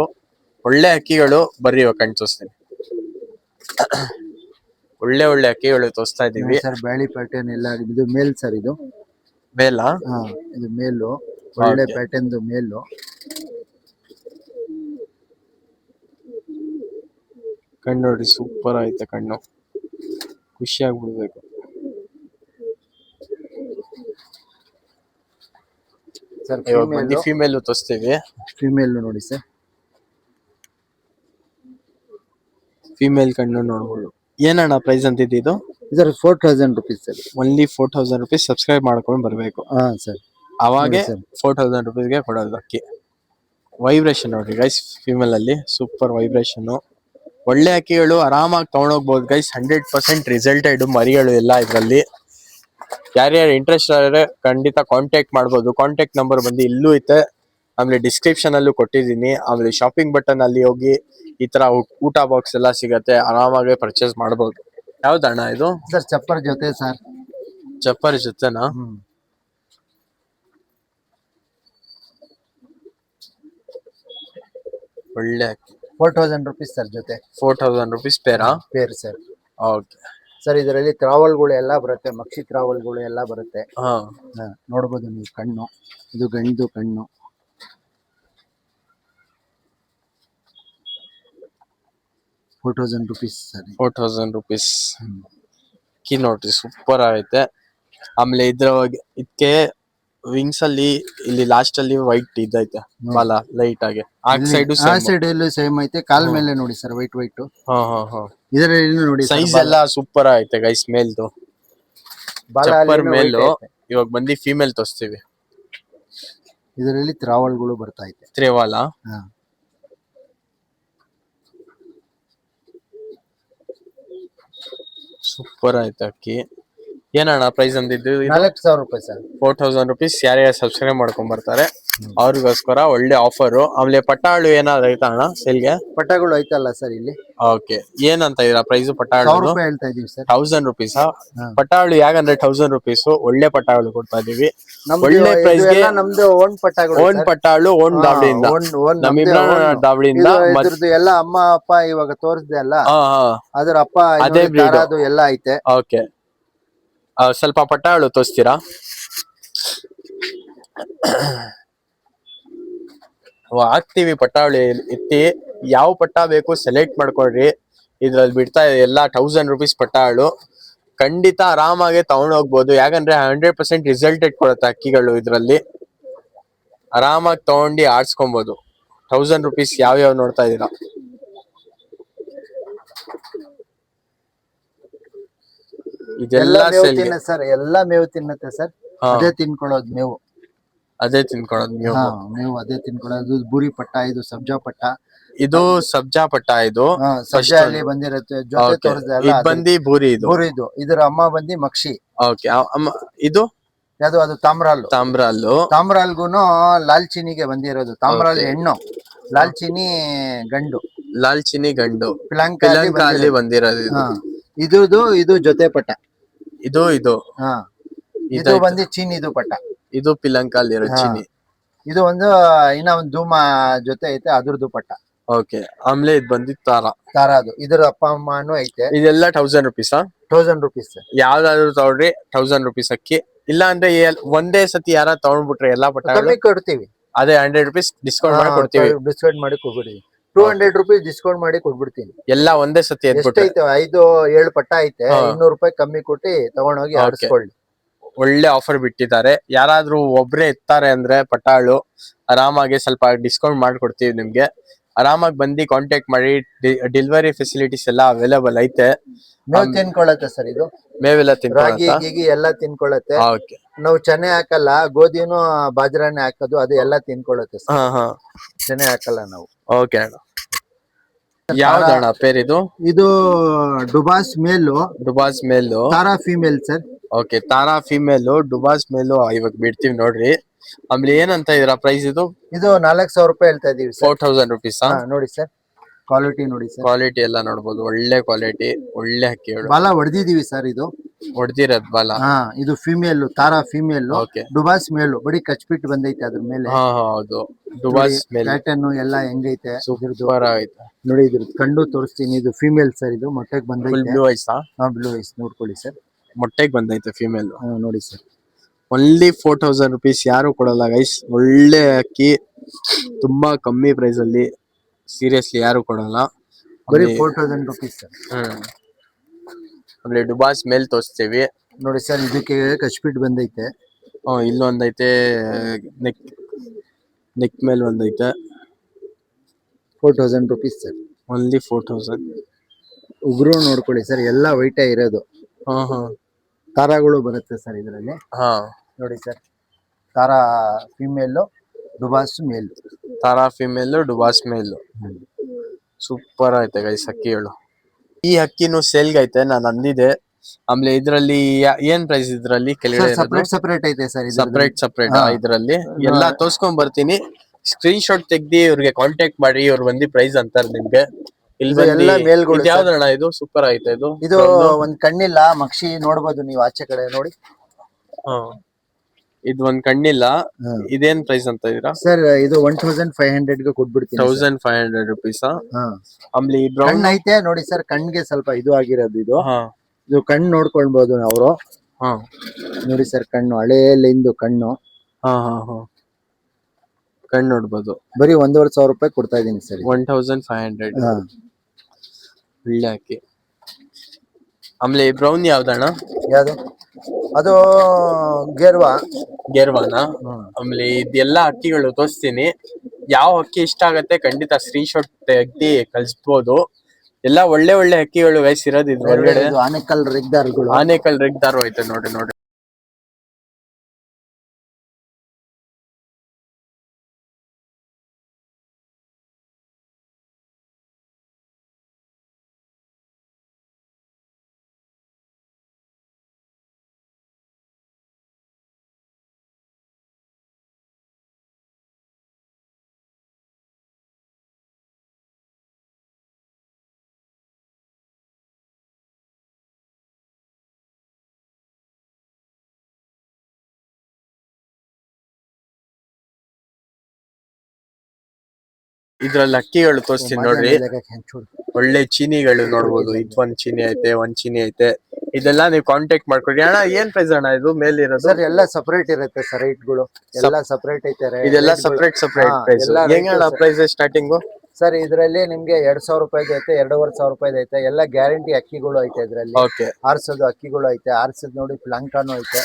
ಒಳ್ಳೆ ಅಕ್ಕಿಗಳು ಬರ್ರಿ, ಇವಾಗ ಕಣ್ ತೋರಿಸ್ತೀನಿ. ಒಳ್ಳೆ ಒಳ್ಳೆ ಅಕ್ಕಿಗಳು ತೋರಿಸ್ತಾ ಇದೀವಿ ಸರ್. ಬ್ಯಾಳಿ ಪ್ಯಾಟರ್ನ್ ಎಲ್ಲ ಇದು ಮೇಲ್ ಸರ್. ಇದು ಮೇಲಾ? ಇದು ಮೇಲು. ಒಳ್ಳೆ ಪ್ಯಾಟರ್ನ್ ಮೇಲು. ಕಣ್ಣು ನೋಡಿ, ಸೂಪರ್ ಐತೆ ಕಣ್ಣು. ಖುಷಿ ಆಗ್ಬಿಡ್ಬೇಕು. ಸರ್ ಫಿಮೇಲ್ ತೋರಿಸ್ತೀವಿ. ಫಿಮೇಲ್ ನೋಡಿ ಸರ್. ಫಿಮೇಲ್ ಕಣ್ಣು ನೋಡ್ಬೋದು. ಏನಣ್ಣ ಪ್ರೈಸ್ ಅಂತಿದ್ದು ಇದು? Sir 4000 rupees sir. Only 4000 rupees. Subscribe ಮಾಡ್ಕೊಂಡು ಬರ್ಬೇಕು. ಸರ್. ಅವಾಗೆ 4000 ರುಪೀಸ್ಗೆ ಕೊಡೋದು ಅಕ್ಕಿ. ವೈಬ್ರೇಷನ್ ನೋಡ್ರಿ ಗೈಸ್, ಫಿಮೇಲ್ ಅಲ್ಲಿ ಸೂಪರ್ ವೈಬ್ರೇಷನ್. ಒಳ್ಳೆ ಅಕ್ಕಿಗಳು ಆರಾಮಾಗಿ ತಗೊಂಡೋಗ್ಬೋದು ಗೈಸ್. 100% ರಿಸಲ್ಟೆಡ್ ಮರಿಗಳು ಎಲ್ಲ ಇದ್ರಲ್ಲಿ. ಯಾರ್ಯಾರು ಇಂಟ್ರೆಸ್ಟ್ ಆದ್ರೆ ಖಂಡಿತ ಕಾಂಟ್ಯಾಕ್ಟ್ ಮಾಡ್ಬೋದು. ಕಾಂಟ್ಯಾಕ್ಟ್ ನಂಬರ್ ಬಂದು ಇಲ್ಲೂ ಐತೆ, ಆಮೇಲೆ ಡಿಸ್ಕ್ರಿಪ್ಷನ್ ಅಲ್ಲೂ ಕೊಟ್ಟಿದ್ದೀನಿ. ಆಮೇಲೆ ಶಾಪಿಂಗ್ ಬಟನ್ ಅಲ್ಲಿ ಹೋಗಿ ಈ ತರ ಊಟ ಬಾಕ್ಸ್ ಎಲ್ಲ ಸಿಗತ್ತೆ, ಆರಾಮಾಗಿ ಪರ್ಚೇಸ್ ಮಾಡಬಹುದು. ಯಾವ್ದಣ್ಣ ಇದು? ಸರ್ ಚಪ್ಪರ್ ಜೊತೆ ಸರ್. ಚಪ್ಪರ್ ಜೊತೆನಾ? ಒಳ್ಳೆ 4000 ರುಪೀಸ್ ಸರ್ ಜೊತೆ. 4000 ರುಪೀಸ್ ಪೇರಾ? Pair sir. ಓಕೆ ಸರ್, ಇದರಲ್ಲಿ ತ್ರಾವಲ್ಗಳು ಎಲ್ಲ ಬರುತ್ತೆ. ಮಕ್ಷಿ ತ್ರಾವಲ್ಗಳು ಎಲ್ಲ ಬರುತ್ತೆ. ನೋಡ್ಬೋದು ನೀವು. ಕಣ್ಣು ಇದು ಗಂಡು ಕಣ್ಣು. 4000 ರುಪೀಸ್ ಸರ್. 4000 ರುಪೀಸ್. ಕಿ ನೋಡ್ರಿ, ಸೂಪರ್ ಆಗೈತೆ. ಆಮೇಲೆ ಇದ್ರ ಇದಕ್ಕೆ ವಿಂಗ್ಸ್ ಅಲ್ಲಿ ಇಲ್ಲಿ ಲಾಸ್ಟ್ ಅಲ್ಲಿ ವೈಟ್ ಇದೈತೆ ಬಾಲ ಲೈಟ್ ಆಗಿ. ಆ ಸೈಡ್ ಎಲ್ಲೂ ಸೇಮ್ ಐತೆ. ಕಾಲ್ ಮೇಲೆ ನೋಡಿ ಸರ್, ವೈಟ್. ಇದರಲ್ಲಿ ನೋಡಿ ಸೈಜ್ ಎಲ್ಲ ಸೂಪರ್ ಐತೆ ಗೈಸ್. ಮೇಲ್ದು ಚಪ್ಪರ್ ಮೇಲು. ಇವಾಗ ಬಂದು ಫಿಮೇಲ್ ತೋರಿಸ್ತೀವಿ. ಇದರಲ್ಲಿ ತ್ರಾವಲ್ಗಳು ಬರ್ತಾ ಐತೆ. ತ್ರೇವಾಲ. ಸೂಪರ್ ಆಯ್ತು ಅಕ್ಕಿ. ಏನಣ್ಣ ಪ್ರೈಸ್ ಅಂದಿದ್ದು? 4000 ರೂಪಾಯಿ ಸರ್. 4000 ರುಪೀಸ್. ಯಾರ್ಯಾರು ಸಬ್ಸ್ಕ್ರೈಬ್ ಮಾಡ್ಕೊಂಡ್ ಬರ್ತಾರೆ ಅವ್ರಿಗೋಸ್ಕರ ಒಳ್ಳೆ ಆಫರ್. ಆಮೇಲೆ ಪಟ್ಟಾಳು ಏನಾದ್ರು ಐತಾ ಅಣ್ಣ ಸೇಲ್ಗೆ? ಪಟ್ಟಗಳು ಐತಲ್ಲ ಸರ್ ಇಲ್ಲಿ. ಓಕೆ, ಏನಂತ ಇದೀರಾ ಪ್ರೈಸ್ ಪಟ್ಟಾಳು? 1000 ರೂಪಾಯಿ ಹೇಳ್ತಾ ಇದೀವಿ ಸರ್. 1000 ರುಪೀಸ್. ಪಟ್ಟಾಳು ಯಾಕಂದ್ರೆ 1000 ರುಪೀಸ್. ಒಳ್ಳೆ ಪಟ್ಟಾಳು ಕೊಡ್ತಾ ಇದೀವಿ. ಒಳ್ಳೆ ಪ್ರೈಸ್ ಗೆ. ನಮ್ದು ಓನ್ ಪಟ್ಟಾಗಳು. ಓನ್ ಪಟ್ಟಾಳು, ಓನ್ ದಾವಳಿಯಿಂದ. ನಮ್ಮ ಇಮ್ರಾನ್ ದಾವಳಿಯಿಂದ. ಎಲ್ಲ ಅಮ್ಮ ಅಪ್ಪ ಇವಾಗ ತೋರಿಸ್ದೆ ಅಲ್ಲ, ಅದ್ರ ಅಪ್ಪ ಅದೇ ಎಲ್ಲ ಐತೆ. ಓಕೆ, ಸ್ವಲ್ಪ ಪಟ್ಟಾಳು ತೋರಿಸ್ತೀರಾ? ಹಾಕ್ತಿವಿ ಪಟ್ಟಾವಳಿ ಎತ್ತಿ. ಯಾವ ಪಟ್ಟ ಬೇಕು ಸೆಲೆಕ್ಟ್ ಮಾಡ್ಕೊಳ್ರಿ. ಇದ್ರಲ್ಲಿ ಬಿಡ್ತಾ ಇದೆ ಎಲ್ಲ 1000 ರುಪೀಸ್ ಪಟ್ಟಾಳು. ಖಂಡಿತ ಆರಾಮಾಗಿ ತಗೊಂಡೋಗ್ಬೋದು. ಯಾಕಂದ್ರೆ 100% ರಿಸಲ್ಟೆಡ್ ಕೊಡುತ್ತೆ ಅಕ್ಕಿಗಳು. ಇದ್ರಲ್ಲಿ ಆರಾಮಾಗಿ ತಗೊಂಡು ಆಡ್ಸ್ಕೊಬಹುದು. 1000 ರುಪೀಸ್ ಯಾವ್ಯಾವ ನೋಡ್ತಾ ಇದೀರಾ? ಇದೆಲ್ಲ ಮೇವು ಸೇಲ್ಗೆ. ತಿನ್ನ ಸರ್, ಎಲ್ಲಾ ಮೇವು ತಿನ್ನತ್ತೆ ಸರ್. ಅದೇ ತಿನ್ಕೊಳ್ಳೋದು ಮೇವು. ಅದೇ ತಿನ್ಕೊಳ್ಳೋದು ನೀವು. ಮೇವು ಅದೇ ತಿನ್ಕೊಳ್ಳೋದು. ಬೂರಿ ಪಟ್ಟ, ಇದು ಸಬ್ಜಾ ಪಟ್ಟ. ಇದು ಸಬ್ಜಾ ಪಟ್ಟ. ಇದು ಸಬ್ಜಾ ಅಲ್ಲಿ ಬಂದಿರುತ್ತೆ. ಜೊತೆ ತೋರಿಸ್ದಲ್ಲ ಇದು ಬಂದಿ ಬೂರಿ. ಇದು ಬೂರಿದು. ಇದ್ರ ಅಮ್ಮ ಬಂದಿ ಮಕ್ಷಿ. ಓಕೆ. ಇದು ಯಾವ್ದು? ಅದು ತಾಮ್ರಾಲು. ತಾಮ್ರಲ್ಲು. ತಾಮ್ರಾಲ್ಗುನು ಲಾಲ್ಚಿನಿಗೆ ಬಂದಿರೋದು. ತಾಮ್ರಾಲ್ ಹೆಣ್ಣು, ಲಾಲ್ಚಿನಿ ಗಂಡು. ಲಾಲ್ಚಿನಿ ಗಂಡು. ಪಿಲಂಕ ಅಲ್ಲಿ ಬಂದಿರೋದು ಇದು. ಇದು ಜೊತೆ ಪಟ್ಟ. ಇದು ಇದು ಬಂದು ಚೀನಿದು ಪಟ್ಟ. ಇದು ಪಿಲಂಕ ಅಲ್ಲಿರೋ ಚೀನಿ. ಇದು ಒಂದು ಇನ್ನ ಒಂದು ಧೂಮ ಜೊತೆ ಐತೆ, ಅದ್ರದ್ದು ಪಟ್ಟ. ಓಕೆ. ಆಮೇಲೆ ಇದು ಬಂದಿತ್ತು ತಾರಾದು. ಇದ್ರ ಅಪ್ಪ ಅಮ್ಮನೂ ಐತೆ. ಇದೆಲ್ಲ 1000 rupees. 1000 rupees. ಯಾವ್ದಾದ್ರು ತಗೊಳ್ರಿ 1000 rupees ಅಕ್ಕಿ. ಇಲ್ಲ ಅಂದ್ರೆ ಒಂದೇ ಸತಿ ಯಾರ ತಗೊಂಡ್ಬಿಟ್ರೆ ಎಲ್ಲಾ ಪಟ್ಟ ಕಮ್ಮಿ ಕೊಡ್ತೀವಿ. ಅದೇ 100 rupees ಡಿಸ್ಕೌಂಟ್ ಮಾಡಿ ಕೊಡ್ತೀವಿ. ಡಿಸ್ಕೌಂಟ್ ಮಾಡಿ ಕೊಡ್ಬಿಡಿ. 200 rupees ಡಿಸ್ಕೌಂಟ್ ಮಾಡಿ ಕೊಡ್ಬಿಡ್ತೀನಿ. ಎಲ್ಲ ಒಂದೇ ಸತಿ ಎಷ್ಟೈತೆ? 5-7 ಪಟ್ಟ ಐತೆ. 200 ರೂಪಾಯಿ ಕಮ್ಮಿ ಕೊಟ್ಟು ತಗೊಂಡೋಗಿ ಆಡಿಸ್ಕೊಳ್ಳಿ. ಒಳ್ಳೆ ಆಫರ್ ಬಿಟ್ಟಿದ್ದಾರೆ. ಯಾರಾದ್ರೂ ಒಬ್ರೇ ಇರ್ತಾರೆ ಅಂದ್ರೆ ಪಟ್ಟಾಳು, ಆರಾಮಾಗಿ ಸ್ವಲ್ಪ ಡಿಸ್ಕೌಂಟ್ ಮಾಡ್ಕೊಡ್ತೀವಿ ನಿಮ್ಗೆ. ಆರಾಮಾಗಿ ಬಂದು ಕಾಂಟ್ಯಾಕ್ಟ್ ಮಾಡಿ. ಡೆಲಿವರಿ ಫೆಸಿಲಿಟೀಸ್ ಎಲ್ಲ ಅವೈಲೇಬಲ್ ಐತೆ. ಮೇವು ತಿನ್ಕೊಳತ್ತೆ ಸರ್. ಇದು ಮೇವೆಲ್ಲ ರಾಗಿ ಗೀಗಿ ಎಲ್ಲ ತಿನ್ಕೊಳತ್ತೆ. ಓಕೆ. ನಾವು ಚೆನ್ನೆ ಹಾಕಲ್ಲ, ಗೋಧಿನೂ ಬಾಜ್ರಾನೆ ಹಾಕೋದು. ಅದು ಎಲ್ಲ ತಿನ್ಕೊಳತ್ತೆ ಸರ್. ಚೆನ್ನೆ ಹಾಕಲ್ಲ ನಾವು. ಓಕೆ ಅಣ್ಣ. ಯಾವ್ದಣ್ಣ ಪೇರಿದು? ಇದು ಡುಬಾಸ್ ಮೇಲು. ಡುಬಾಸ್ ಮೇಲು. ತಾರಾ ಫೀಮೇಲ್ ಸರ್. ಓಕೆ. ತಾರಾ ಫೀಮೇಲು, ಡುಬಾಸ್ ಮೇಲು ಇವಾಗ ಬಿಡ್ತೀವಿ ನೋಡ್ರಿ. ಆಮೇಲೆ ಏನಂತ ಇದರ ಪ್ರೈಸ್? ಇದು 4000 ರೂಪಾಯಿ ಹೇಳ್ತಾ ಇದೀವಿ ಸರ್. 4000 rupees. ನೋಡಿ ಸರ್, ಕ್ವಾಲಿಟಿ ನೋಡಿ ಸರ್. ಕ್ವಾಲಿಟಿ ಎಲ್ಲ ನೋಡ್ಬೋದು. ಒಳ್ಳೆ ಕ್ವಾಲಿಟಿ, ಒಳ್ಳೆ ಹಕ್ಕಿಗಳು. ಬಾಲ ಹೊಡೆದಿದೀವಿ ಸರ್. ಇದು ಹೊಡೆದಿರೋದ್ ಬಾಲ. ಇದು ಫೀಮೇಲ್, ತಾರಾ ಫೀಮೇಲ್. ಡುಬಾಸ್ ಮೇಲು ಬಡಿ ಕಚ್ಬಿಟ್ಟು ಬಂದೈತೆ ಅದ್ರ ಮೇಲೆ. ಹೌದು. ಡುಬಾಸ್ ಮೇಲ್ ಪ್ಯಾಟರ್ನ್ ಎಲ್ಲ ಹೆಂಗೈತೆ ಸೂಪರ್ ಐತೆ ನೋಡಿ. ಇದ್ರದ್ದು ಕಂಡು ತೋರಿಸ್ತೀನಿ. ಇದು ಫೀಮೇಲ್ ಸರ್. ಇದು ಮೊಟ್ಟೆಗೆ ಬಂದೈತೆ. Blue eyes. ಬ್ಲೂ ಐಸ್ ನೋಡ್ಕೊಳ್ಳಿ ಸರ್. ಮೊಟ್ಟೆಗೆ ಬಂದೈತೆ ಫೀಮೇಲ್. ನೋಡಿ ಸರ್. Only 4000 rupees. ಯಾರು ಕೊಡಲ್ಲ ಗೈಸ್. ಒಳ್ಳೆ ಅಕ್ಕಿ, ತುಂಬಾ ಕಮ್ಮಿ ಪ್ರೈಸ್ ಅಲ್ಲಿ. ಸೀರಿಯಸ್ಲಿ ಯಾರು ಕೊಡಲ್ಲ. ಬರೀ 4000 rupees ಸರ್. ಆಮೇಲೆ ಡುಬಾಸ್ ಮೇಲ್ ತೋರಿಸ್ತೀವಿ ನೋಡಿ ಸರ್. ಇದಕ್ಕೆ ಕಚ್ಬಿಟ್ಟು ಬಂದೈತೆ. ಇಲ್ಲೊಂದೈತೆ, ನೆಕ್ ಮೇಲೆ ಒಂದೈತೆ. 4000 rupees ಸರ್. ಓನ್ಲಿ 4000. ಉಗುರು ನೋಡ್ಕೊಳ್ಳಿ ಸರ್, ಎಲ್ಲ ವೈಟೇ ಇರೋದು. ತಾರಾಗಳು ಬರುತ್ತೆ ಸರ್ ಇದರಲ್ಲಿ. ನೋಡಿ ಸರ್, ತಾರಾ ಫಿಮೇಲ್, ಡುಬಾಸ್ ಮೇಲ್. ತಾರಾ ಫಿಮೇಲ್, ಡುಬಾಸ್ ಮೇಲ್. ಸೂಪರ್ ಐತೆ ಗೈಸ್ ಹಕ್ಕಿಗಳು. ಈ ಹಕ್ಕಿನೂ ಸೇಲ್ಗೆ ಐತೆ, ನಾನು ಅಂದಿದೆ. ಆಮೇಲೆ ಇದ್ರಲ್ಲಿ ಏನ್ ಪ್ರೈಸ್? ಇದ್ರಲ್ಲಿ ಕೆಳಗಡೆ ಸಪರೇಟ್ ಐತೆ ಸರ್. ಸಪರೇಟ್ ಇದ್ರಲ್ಲಿ ಎಲ್ಲಾ ತೋರ್ಸ್ಕೊಂಡ್ ಬರ್ತೀನಿ. ಸ್ಕ್ರೀನ್ ಶಾಟ್ ತೆಗ್ದಿ ಇವ್ರಿಗೆ ಕಾಂಟ್ಯಾಕ್ಟ್ ಮಾಡಿ. ಇವ್ರು ಬಂದು ಪ್ರೈಸ್ ಅಂತಾರೆ ನಿಮ್ಗೆ. ಯಾವ್ದಣ್ಣ ಇದು? ಸೂಪರ್ ಐತೆ ಇದು. ಇದು ಒಂದ್ ಕಣ್ಣಿಲ್ಲ, ಮಕ್ಷಿ ನೋಡ್ಬೋದು ನೀವು ಆಚೆ ಕಡೆ ನೋಡಿ. ಇದು ಒಂದ್ ಕಣ್ಣಿಲ್ಲ. ಇದೇನ್ ಪ್ರೈಸ್ ಅಂತ ಇದೀರಾ ಸರ್? ಇದು 1500 ಗೆ ಕೊಟ್ಬಿಡ್ತೀನಿ. 1500 rupees. ಆಮೇಲೆ ಈ ಬ್ರೌನ್ ಐತೆ ನೋಡಿ ಸರ್. ಕಣ್ಣಿಗೆ ಸ್ವಲ್ಪ ಇದು ಆಗಿರೋದು. ಇದು ಕಣ್ಣು ನೋಡ್ಕೊಳ್ಬಹುದು ಅವರು. ನೋಡಿ ಸರ್, ಕಣ್ಣು ಹಳೆ ಲೈನ್ದು ಕಣ್ಣು. ಕಣ್ಣು ನೋಡ್ಬೋದು. ಬರೀ 1500 ರೂಪಾಯಿ ಕೊಡ್ತಾ ಇದೀನಿ ಸರ್. 1500. ಒಳ್ಳೆ ಹಾಕಿ. ಆಮೇಲೆ ಬ್ರೌನ್ ಯಾವ್ದಣ್ಣ? ಯಾವ್ದು? ಅದು ಗೇರ್ವಾನ. ಆಮೇಲೆ ಇದೆಲ್ಲಾ ಅಕ್ಕಿಗಳು ತೋರಿಸ್ತೀನಿ. ಯಾವ ಅಕ್ಕಿ ಇಷ್ಟ ಆಗತ್ತೆ ಖಂಡಿತ ಸ್ಕ್ರೀನ್ ಶಾಟ್ ತೆಗ್ದಿ ಕಳ್ಸ್ಬೋದು. ಎಲ್ಲಾ ಒಳ್ಳೆ ಒಳ್ಳೆ ಅಕ್ಕಿಗಳು ಗೈಸ್ ಇರೋದು ಇದ್ರ ಒಳಗಡೆ. ಆನೆಕಲ್ ರೆಗ್ದಾರ್ಗಳು. ಆನೆಕಲ್ ರೆಗ್ದಾರು ಐತೆ ನೋಡ್ರಿ. ಇದ್ರಲ್ಲಿ ಅಕ್ಕಿಗಳು ತೋರಿಸ್ತೀನಿ ನೋಡ್ರಿ. ಒಳ್ಳೆ ಚೀನಿಗಳು ನೋಡ್ಬೋದು. ಒಂದ್ ಚೀನಿ ಐತೆ, ಒಂದ್ ಚೀನಿ ಐತೆ. ಇದೆಲ್ಲ ನೀವು ಕಾಂಟ್ಯಾಕ್ಟ್ ಮಾಡ್ಕೊಡಿ. ಅಣ್ಣ ಏನ್ ಪ್ರೈಸ್ ಅಣ್ಣ ಇದು ಮೇಲೆ ಇರೋದು? ಸರ್ ಎಲ್ಲ ಸಪರೇಟ್ ಇರುತ್ತೆ ಸರ್. ರೇಟ್ಗಳು ಎಲ್ಲ ಸಪರೇಟ್ ಐತೆ. ಇದೆಲ್ಲ ಸಪರೇಟ್ ಪ್ರೈಸ್. ಹೆಂಗಣ್ಣ ಪ್ರೈಸ್ ಸ್ಟಾರ್ಟಿಂಗು? ಸರ್ ಇದರಲ್ಲಿ ನಿಮ್ಗೆ 2000 ರೂಪಾಯಿ ಐತೆ, 2500 ರೂಪಾಯಿ ಐತೆ. ಎಲ್ಲ ಗ್ಯಾರಂಟಿ ಅಕ್ಕಿಗಳು ಐತೆ ಇದ್ರಲ್ಲಿ. ಆರ್ಸೋದು ಅಕ್ಕಿಗಳು ಐತೆ. ಆರ್ಸದ್ ನೋಡಿ ಪ್ಲಾಂಕಾನು ಐತೆ.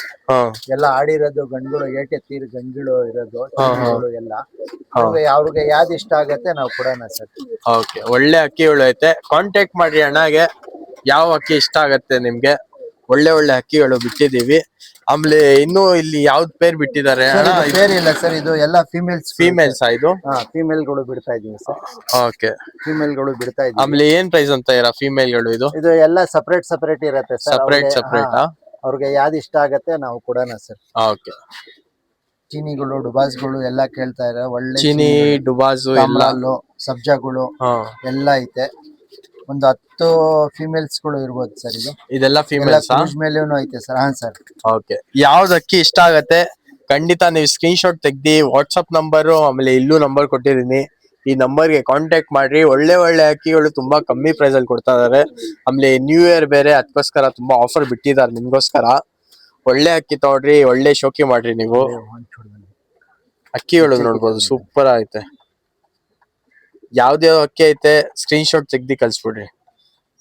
ಎಲ್ಲ ಆಡಿರೋದು ಗಂಡುಗಳು, ಏಟೆತ್ತೀರ್ ಗಂಡುಗಳು ಇರೋದು ಎಲ್ಲ. ಅವ್ರಿಗೆ ಯಾವ್ದು ಇಷ್ಟ ಆಗತ್ತೆ ನಾವು ಕೊಡೋಣ ಸರ್. ಒಳ್ಳೆ ಅಕ್ಕಿಗಳು ಐತೆ. ಕಾಂಟ್ಯಾಕ್ಟ್ ಮಾಡ್ರಿ ಅಣ್ಣಗೆ. ಯಾವ ಅಕ್ಕಿ ಇಷ್ಟ ಆಗತ್ತೆ ನಿಮ್ಗೆ ಒಳ್ಳೆ ಒಳ್ಳೆ ಹಕ್ಕಿಗಳು ಬಿಟ್ಟಿದೀವಿ. ಆಮೇಲೆ ಇನ್ನು ಇಲ್ಲಿ ಯಾವ್ದ್ ಪೇರ್ ಬಿಟ್ಟಿದ್ದಾರೆ ಅಣ್ಣ? ಬೇರೆ ಇಲ್ಲ ಸರ್, ಇದು ಎಲ್ಲ ಫಿಮೇಲ್ಸ್ ಇದು ಫಿಮೇಲ್ ಗಳು ಬಿಡ್ತಾ ಇದೀವಿ ಸರ್. ಓಕೆ, ಫಿಮೇಲ್ ಗಳು ಬಿಡ್ತಾ ಇದೀವಿ. ಆಮೇಲೆ ಏನ್ ಪ್ರೈಸ್ ಅಂತ ಇರ ಫಿಮೇಲ್ ಗಳು? ಇದು ಎಲ್ಲ ಸಪರೇಟ್ ಇರತ್ತೆ ಸರ್. ಸಪರೇಟ್ ಅವ್ರಿಗೆ ಯಾವ್ದು ಇಷ್ಟ ಆಗತ್ತೆ ನಾವು ಕೊಡೋಣ ಸರ್. ಓಕೆ. ಚೀನಿಗಳು, ಡುಬಾಸ್ಗಳು ಎಲ್ಲ ಕೇಳ್ತಾ ಇರ. ಒಳ್ಳೆ ಚೀನಿ, ಡುಬಾಸು ಎಲ್ಲ, ಸಬ್ಜಾಗಳು ಎಲ್ಲ ಐತೆ. ಒಂದು 10 ಫಿಮೇಲ್ಸ್ ಗಳು ಇರ್ಬೋದು ಸರ್. ಇದೆಲ್ಲ ಫಿಮೇಲ್ಸ್ ಮೇಲೇನು ಐತೆ ಸರ್. ಹಾ ಸರ್. ಓಕೆ. ಯಾವ್ದು ಅಕ್ಕಿ ಇಷ್ಟ ಆಗತ್ತೆ ಖಂಡಿತ ನೀವು ಸ್ಕ್ರೀನ್ ಶಾಟ್ ತೆಗ್ದಿ ವಾಟ್ಸ್ಆಪ್ ನಂಬರ್, ಆಮೇಲೆ ಇಲ್ಲೂ ನಂಬರ್ ಕೊಟ್ಟಿದೀನಿ, ಈ ನಂಬರ್ಗೆ ಕಾಂಟ್ಯಾಕ್ಟ್ ಮಾಡ್ರಿ. ಒಳ್ಳೆ ಒಳ್ಳೆ ಅಕ್ಕಿಗಳು ತುಂಬಾ ಕಮ್ಮಿ ಪ್ರೈಸ್ ಅಲ್ಲಿ ಕೊಡ್ತಾ ಇದಾರೆ. ಆಮೇಲೆ ನ್ಯೂ ಇಯರ್ ಬೇರೆ, ಅದಕ್ಕೋಸ್ಕರ ತುಂಬಾ ಆಫರ್ ಬಿಟ್ಟಿದ್ದಾರೆ ನಿಮ್ಗೋಸ್ಕರ. ಒಳ್ಳೆ ಅಕ್ಕಿ ತಗೊಳ್ರಿ, ಒಳ್ಳೆ ಶೋಕಿ ಮಾಡ್ರಿ. ನೀವು ಅಕ್ಕಿಗಳು ನೋಡ್ಬೋದು, ಸೂಪರ್ ಐತೆ. ಯಾವ್ದೇ ಅಕ್ಕಿ ಐತೆ ಸ್ಕ್ರೀನ್ ಶಾಟ್ ತೆಗ್ದಿ ಕಳ್ಸ್ಬಿಡ್ರಿ,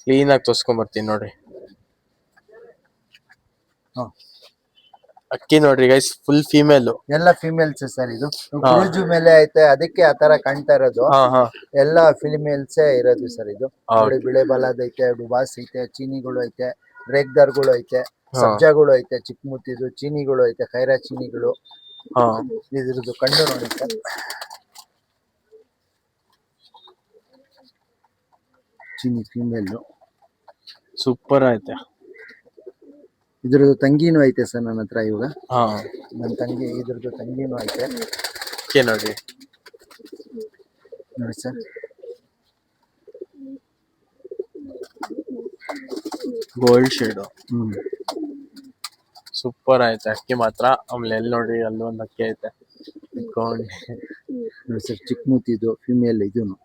ಕ್ಲೀನ್ ಆಗಿ ತೋರ್ಸ್ಕೊಂಡ್ ಬರ್ತೀನಿ ನೋಡ್ರಿ. ಅಕ್ಕಿ ನೋಡ್ರಿ ಗೈಸ್, ಫುಲ್ ಫಿಮೇಲ್, ಎಲ್ಲ ಫಿಮೇಲ್ಸ್ ಸರ್. ಇದು ಕ್ರೂಜು ಮೇಲೆ ಐತೆ, ಅದಕ್ಕೆ ಆತರ ಕಾಣ್ತಾ ಇರೋದು. ಎಲ್ಲ ಫಿಮೇಲ್ಸ್ ಇರೋದು ಸರ್. ಇದು ನೋಡಿ, ಬಿಳೆ ಬಾಲದ ಐತೆ, ಡುಬಾಸ್ ಐತೆ, ಚೀನಿಗಳು ಐತೆ, ರೇಗ್ದಾರ್ಗಳು ಐತೆ, ಸಬ್ಜಾಗಳು ಐತೆ, ಚಿಕ್ಕ ಮುತ್ತಿದು ಚೀನಿಗಳು ಐತೆ, ಖೈರಾ ಚೀನಿಗಳು. ಇದ್ರದ್ದು ಕಂಡು ನೋಡಿ ಸರ್. ಚೀನಿ ಫಿಮೇಲ್ ಸೂಪರ್ ಐತೆ. ಇದ್ರದ್ದು ತಂಗಿನೂ ಐತೆ ಸರ್ ನನ್ನ ಹತ್ರ ಇವಾಗ. ನನ್ನ ತಂಗಿ, ಇದ್ರದ್ದು ತಂಗಿನೂ ಐತೆ. ನೋಡಿ ನೋಡಿ ಸರ್. ಗೋಲ್ಡ್ ಶೇಡ್, ಸೂಪರ್ ಐತೆ ಅಕ್ಕಿ ಮಾತ್ರ. ಆಮೇಲೆ ಎಲ್ಲಿ ನೋಡಿ, ಅಲ್ಲೊಂದು ಅಕ್ಕಿ ಐತೆ ನೋಡಿ ಸರ್, ಚಿಕ್ಕ ಮೂತಿದು ಫಿಮೇಲ್. ಇದೂನು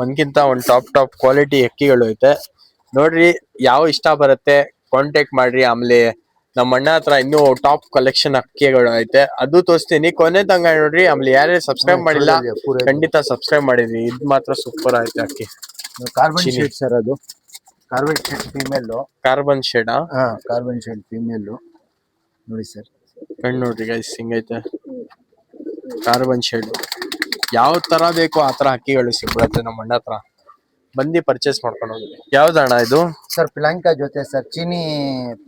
ಒಂದ್ಕಿಂತ ಒಂದ್ ಟಾಪ್ ಕ್ವಾಲಿಟಿ ಅಕ್ಕಿಗಳು ಐತೆ ನೋಡ್ರಿ. ಯಾವ ಇಷ್ಟ ಬರುತ್ತೆ ಕಾಂಟ್ಯಾಕ್ಟ್ ಮಾಡ್ರಿ. ಆಮೇಲೆ ನಮ್ಮ ಅಣ್ಣ ಹತ್ರ ಇನ್ನೂ ಟಾಪ್ ಕಲೆಕ್ಷನ್ ಅಕ್ಕಿಗಳು ಐತೆ, ಅದು ತೋರಿಸ್ತೀನಿ. ಕೊನೆ ತಂಗ ನೋಡ್ರಿ. ಆಮೇಲೆ ಯಾರೇ ಸಬ್ಸ್ಕ್ರೈಬ್ ಮಾಡಿಲ್ಲ ಖಂಡಿತ ಸಬ್ಸ್ಕ್ರೈಬ್ ಮಾಡಿದ್ವಿ. ಇದು ಮಾತ್ರ ಸೂಪರ್ ಐತೆ ಅಕ್ಕಿ. ಕಾರ್ಬನ್ ಶೇಡ್ ಸರ್, ಅದು carbon shade female. Carbon shade, carbon shade female ನೋಡಿ ಸರ್. ಕಣ್ಣು ನೋಡ್ರಿ ಗೈಸ್, ಹಿಂಗೈತೆ ಕಾರ್ಬನ್ ಶೇಡ್. ಯಾವ ತರ ಬೇಕು ಆ ತರ ಅಕ್ಕಿಗಳು ಸಿಗ್ಬಿಡತ್ತೆ ನಮ್ಮ ಅಣ್ಣ ಹತ್ರ, ಬಂದು ಪರ್ಚೇಸ್ ಮಾಡ್ಕೊಂಡು ಹೋಗಿ. ಯಾವ್ದಣ್ಣ ಇದು? ಸರ್ ಪ್ಲಾಂಕಾ ಜೊತೆ ಸರ್, ಚೀನಿ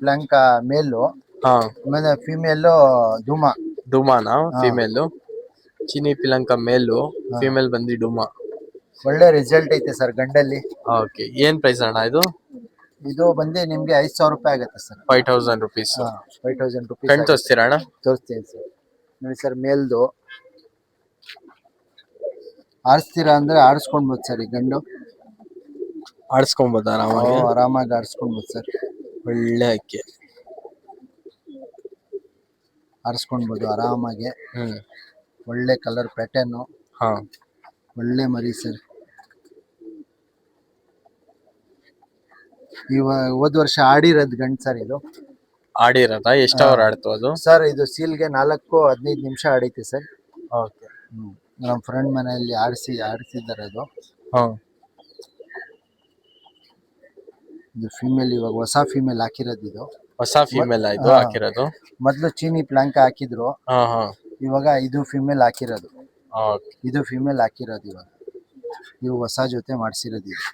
ಪ್ಲಾಂಕಾ ಮೇಲು, ಆಮೇಲೆ ಫಿಮೇಲ್ ಡುಮಾನಾ ಫಿಮೇಲ್. ಚೀನಿ ಪಿಲಂಕಾ ಮೇಲು, ಫಿಮೇಲ್ ಬಂದಿ ಡುಮಾ. ಒಳ್ಳೆ ರಿಸಲ್ಟ್ ಐತೆ ಸರ್ ಗಂಡಲ್ಲಿ. ಓಕೆ, ಏನ್ ಪ್ರೈಸ್ ಅಣ್ಣ ಇದು? ಇದು ಬಂದು ನಿಮ್ಗೆ 5,000 ರೂಪಾಯಿ ಆಗುತ್ತೆ ಸರ್. 5,000 rupees. 5,000 ರೂಪಾಯಿ. ಕಣ್ ತೋರಿಸ್ತೀರಾ ಅಣ್ಣ? ತೋರಿಸ್ತೀನಿ ಸರ್. ನೋಡಿ ಸರ್, ಮೇಲ್ದು ಆರಿಸ್ತೀರಾ ಅಂದ್ರೆ ಆರಿಸ್ಕೊಳ್ಬೋದು ಸರ್. ಈ ಗಂಡು ಆಡಿಸ್ಕೊಬೋದು ಆರಾಮಾಗಿ ಆರಿಸ್ಕೊಳ್ಬೋದು ಸರ್. ಒಳ್ಳೆ ಅಕ್ಕಿ ಆರಿಸ್ಕೊಳ್ಬೋದು ಆರಾಮಾಗಿ. ಒಳ್ಳೆ ಕಲರ್ ಪ್ಯಾಟರ್ನು, ಒಳ್ಳೆ ಮರಿ ಸರ್. ಹೋದ್ ವರ್ಷ ಆಡಿರೋದು ಗಂಡು ಸರ್. ಇದು ಆಡಿರೋದಾ? ಎಷ್ಟು ಅವರ್ ಆಡ್ತು ಅದು ಸರ್? ಇದು ಸೀಲ್ಗೆ 4-15 ನಿಮಿಷ ಆಡೈತೆ ಸರ್. ನಮ್ಮ ಫ್ರೆಂಡ್ ಮನೆಯಲ್ಲಿ ಆಡಿಸಿದ್ದಾರೆ ಅದು. ಇದು ಫಿಮೇಲ್, ಇವಾಗ ಹೊಸ ಫಿಮೇಲ್ ಹಾಕಿರೋದು. ಇದು ಹೊಸ ಫಿಮೇಲ್ ಇದು ಹಾಕಿರೋದು. ಮೊದ್ಲು ಚೀನಿ ಪ್ಲಾಂಕ್ ಹಾಕಿದ್ರು, ಇವಾಗ ಇದು ಫಿಮೇಲ್ ಹಾಕಿರೋದು. ಇದು ಫಿಮೇಲ್ ಹಾಕಿರೋದು ಇವಾಗ. ಇವು ಹೊಸ ಜೊತೆ ಮಾಡಿಸಿರೋದು. ಇದು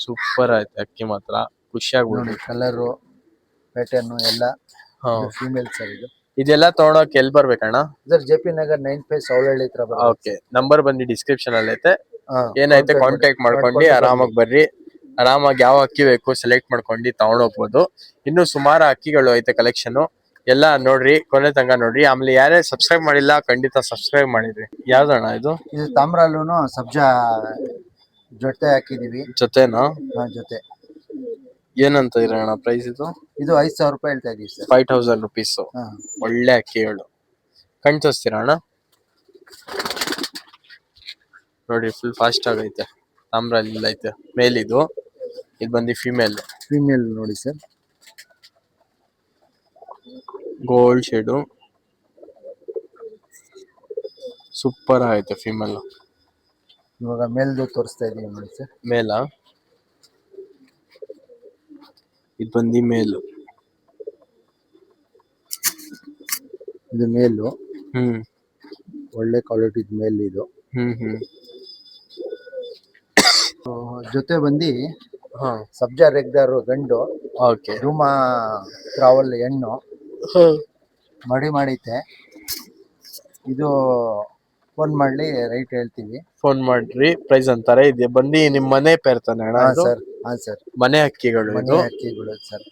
ಸೂಪರ್ ಆಯ್ತು ಅಕ್ಕಿ ಮಾತ್ರ, ಖುಷಿಯಾಗಿ ನೋಡಿ. ಕಲರು ಪ್ಯಾಟರ್ನು ಎಲ್ಲ ಫಿಮೇಲ್ ಸರ್. ಇದು ಇದೆಲ್ಲ ತಗೊಳಕ್ ಎಲ್ಲಿ ಬರ್ಬೇಕಣ್ಣ? ಸರ್ JP ನಗರ್ 9 ಸೌಳಹಳ್ಳಿ ಹತ್ರ. ಓಕೆ, ನಂಬರ್ ಬಂದು ಡಿಸ್ಕ್ರಿಪ್ಷನ್ ಅಲ್ಲಿ ಐತೆ. ಏನೈತೆ ಕಾಂಟ್ಯಾಕ್ಟ್ ಮಾಡ್ಕೊಂಡು ಆರಾಮಾಗಿ ಬರ್ರಿ. ಆರಾಮಾಗಿ ಯಾವ ಅಕ್ಕಿ ಬೇಕು ಸೆಲೆಕ್ಟ್ ಮಾಡ್ಕೊಂಡು ತಗೊಂಡ್ ಹೋಗ್ಬೋದು. ಇನ್ನು ಸುಮಾರು ಅಕ್ಕಿಗಳು ಐತೆ ಕಲೆಕ್ಷನ್, ಎಲ್ಲ ನೋಡ್ರಿ, ಕೊನೆ ತನಕ ನೋಡ್ರಿ. ಆಮೇಲೆ ಯಾರೇ ಸಬ್ಸ್ಕ್ರೈಬ್ ಮಾಡಿಲ್ಲ ಖಂಡಿತ ಸಬ್ಸ್ಕ್ರೈಬ್ ಮಾಡಿದ್ರಿ. ಯಾವ್ದಣ್ಣ ಇದು? ಇದು ತಾಮ್ರಲ್ಲೂನು ಸಬ್ಜಾ ಜೊತೆ ಹಾಕಿದೀವಿ. ಜೊತೆನಾ? ಜೊತೆ. ಏನಂತ ಇರೋಣ ಪ್ರೈಸ್ ಇದು? ಇದು 5,000 ರೂಪಾಯಿ ಹೇಳ್ತಾ ಇದೀವಿ ಸರ್. 5,000 rupees. ಒಳ್ಳೆ ಅಕ್ಕಿಗಳು. ಕಣ್ ತೋರಿಸ್ತೀರಾ ಅಣ್ಣ? ನೋಡಿ, ಫುಲ್ ಫಾಸ್ಟ್ ಆಗೈತೆ. ತಾಮ್ರಲ್ಲಿ ಐತೆ ಮೇಲಿದು. ಇದು ಬಂದು ಫಿಮೇಲ್. ನೋಡಿ ಸರ್, ಗೋಲ್ಡ್ ಶೇಡು, ಸೂಪರ್ ಆಗೈತೆ ಫಿಮೇಲ್. ಇವಾಗ ಮೇಲ್ದು ತೋರಿಸ್ತಾ ಇದೀವಿ ನೋಡಿ ಸರ್. ಮೇಲ ಇದು ಬಂದು ಮೇಲು. ಇದು ಮೇಲು. ಒಳ್ಳೆ ಕ್ವಾಲಿಟಿ ಮೇಲ್ ಇದು. ಜೊತೆ ಬಂದು ಹಾ ಸಬ್ಜಾ ರೆಗ್ದಾರು ಗಂಡು, ಓಕೆ. ಧೂಮಾ ಟ್ರಾವಲ್ ಹೆಣ್ಣು ಮಡಿ ಮಾಡೈತೆ. ಇದು ಫೋನ್ ಮಾಡ್ಲಿ ರೈಟ್ ಹೇಳ್ತೀವಿ. ಫೋನ್ ಮಾಡ್ರಿ ಪ್ರೈಸ್ ಅಂತಾರೆ. ಇದು ಬಂದು ನಿಮ್ ಮನೆ ಪೇರ್ ತಾನೆ ಅಣ್ಣ? ಹಾ ಇದು ಸರ್, ಹಾ ಸರ್, ಮನೆ ಹಕ್ಕಿಗಳು. ಮನೆ ಇದು ಹಕ್ಕಿಗಳು ಸರ್.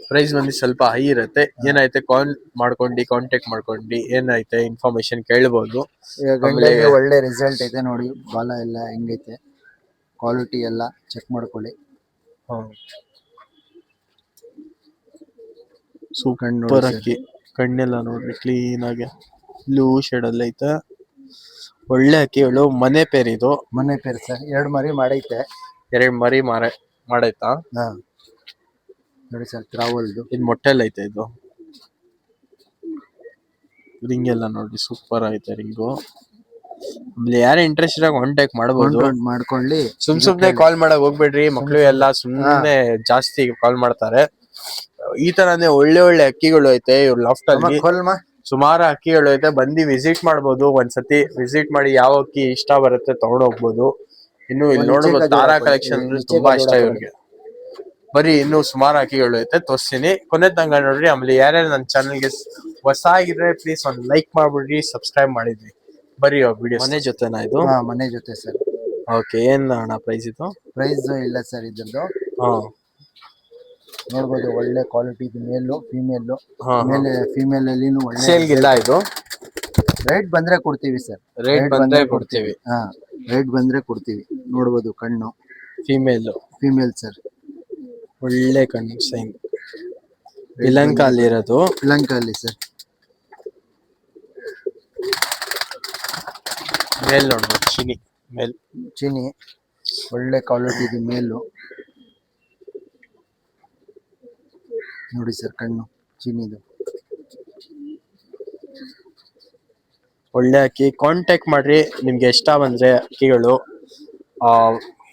ಪ್ರೈಸ್ ಬಂದು ಸ್ವಲ್ಪ ಹೈ ಇರುತ್ತೆ. ಏನೈತೆ ಕಾಲ್ ಮಾಡ್ಕೊಂಡು ಕಾಂಟ್ಯಾಕ್ಟ್ ಮಾಡ್ಕೊಂಡು ಏನೈತೆ ಇನ್ಫಾರ್ಮೇಶನ್ ಕೇಳ್ಬೋದು. ಈಗ ಆಮೇಲೆ ಗಂಡಗೆ ಒಳ್ಳೆ ರಿಸಲ್ಟ್ ಐತೆ ನೋಡಿ. ಬಾಲ ಎಲ್ಲ ಹೆಂಗೈತೆ, ಕ್ವಾಲಿಟಿ ಎಲ್ಲ ಚೆಕ್ ಮಾಡ್ಕೊಳ್ಳಿ. ಸೂಪರ್ ಅಕ್ಕಿ. ಕಣ್ಣೆಲ್ಲ ನೋಡ್ರಿ ಕ್ಲೀನ್ ಆಗಿ ಬ್ಲೂ ಶೇಡ್ ಅಲ್ಲಿ ಐತೆ. ಒಳ್ಳೆ ಅಕ್ಕಿಗಳು. ಮನೆ ಪೇರ್ ಇದು. ಮನೆ ಪೇರ್ ಸರ್. 2 ಮರಿ ಮಾಡೈತೆ. 2 ಮರಿ ಮಾಡೈತಾ? ಹಾ ನೋಡಿ ಸರ್, ಟ್ರಾವಲ್ದು. ಇದು ಮೊಟ್ಟೆಲ್ ಐತೆ. ಇದು ರಿಂಗ್ ಎಲ್ಲ ನೋಡಿ ಸೂಪರ್ ಐತೆ ರಿಂಗು. ಆಮೇಲೆ ಯಾರೇ ಇಂಟ್ರೆಸ್ಟ್ ಇರೋ ಕಾಂಟ್ಯಾಕ್ಟ್ ಮಾಡ್ಬೋದು. ಮಾಡ್ಕೊಳ್ಳಿ. ಸುಮ್ನೆ ಕಾಲ್ ಮಾಡಕ್ ಹೋಗ್ಬೇಡ್ರಿ. ಮಕ್ಳು ಎಲ್ಲ ಸುಮ್ನೆ ಜಾಸ್ತಿ ಕಾಲ್ ಮಾಡ್ತಾರೆ. ಈ ತರಾನೇ ಒಳ್ಳೆ ಒಳ್ಳೆ ಅಕ್ಕಿಗಳು ಐತೆ ಇವ್ರ ಲಾಫ್ಟ್ ಅಲ್ಲಿ. ಸುಮಾರು ಅಕ್ಕಿಗಳು ಐತೆ. ಬಂದು ವಿಸಿಟ್ ಮಾಡ್ಬೋದು. ಒಂದ್ಸತಿ ವಿಸಿಟ್ ಮಾಡಿ ಯಾವ ಅಕ್ಕಿ ಇಷ್ಟ ಬರುತ್ತೆ ತಗೊಂಡ್ ಹೋಗ್ಬೋದು. ಇನ್ನು ಇಲ್ಲಿ ನೋಡ್ಬೋದು ತಾರಾ ಕಲೆಕ್ಷನ್ ತುಂಬಾ ಇಷ್ಟ ಇವ್ರಿಗೆ. ಬರೀ ಇನ್ನು ಸುಮಾರು ಅಕ್ಕಿಗಳು ಐತೆ, ತೋರಿಸ್ತೀನಿ. ಕೊನೆ ತನಕ ನೋಡ್ರಿ. ಆಮೇಲೆ ಯಾರ್ಯಾರು ನನ್ನ ಚಾನಲ್ಗೆ ಹೊಸ ಆಗಿದ್ರೆ ಪ್ಲೀಸ್ ಒಂದ್ ಲೈಕ್ ಮಾಡ್ಬಿಡ್ರಿ, ಸಬ್ಸ್ಕ್ರೈಬ್ ಮಾಡಿದ್ರಿ. ಬರೀ ವಿಡಿಯೋ. ಮನೆ ಜೊತೆನಾ ಇದು? ಮನೆ ಜೊತೆ ಸರ್. ಓಕೆ. ಏನ್ ಅಣ್ಣ ಪ್ರೈಸ್ ಇದು? ಪ್ರೈಸ್ ಇಲ್ಲ ಸರ್ ಇದ್ರದ್ದು. ಹಾ ನೋಡ್ಬೋದು ಒಳ್ಳೆ ಕ್ವಾಲಿಟಿ. ಮೇಲು ಫಿಮೇಲು. ಮೇಲೆ ಫಿಮೇಲ್ ಅಲ್ಲಿ ಒಳ್ಳೆ ಸೇಲ್ಗಿಲ್ಲ ಇದು? ರೇಟ್ ಬಂದ್ರೆ ಕೊಡ್ತೀವಿ ಸರ್. ರೇಟ್ ಬಂದ್ರೆ ಕೊಡ್ತೀವಿ. ಹಾ, ರೇಟ್ ಬಂದ್ರೆ ಕೊಡ್ತೀವಿ. ನೋಡ್ಬೋದು ಕಣ್ಣು ಫಿಮೇಲ್ ಸರ್. ಒಳ್ಳೆ ಕಣ್ಣು ಸೈನ್. ಇಲಂಕ ಅಲ್ಲಿ ಇರೋದು? ಇಲಂಕ ಅಲ್ಲಿ ಸರ್. ಮೇಲ್ ನೋಡ್ಬೋದು. ಚಿನಿ ಒಳ್ಳೆ ಕ್ವಾಲಿಟಿ ಇದು ಮೇಲು. ನೋಡಿ ಸರ್ ಕಣ್ಣು ಚಿನಿದು. ಒಳ್ಳೆ ಅಕ್ಕಿ. ಕಾಂಟ್ಯಾಕ್ಟ್ ಮಾಡ್ರಿ ನಿಮ್ಗೆ ಇಷ್ಟ ಬಂದ್ರೆ ಅಕ್ಕಿಗಳು.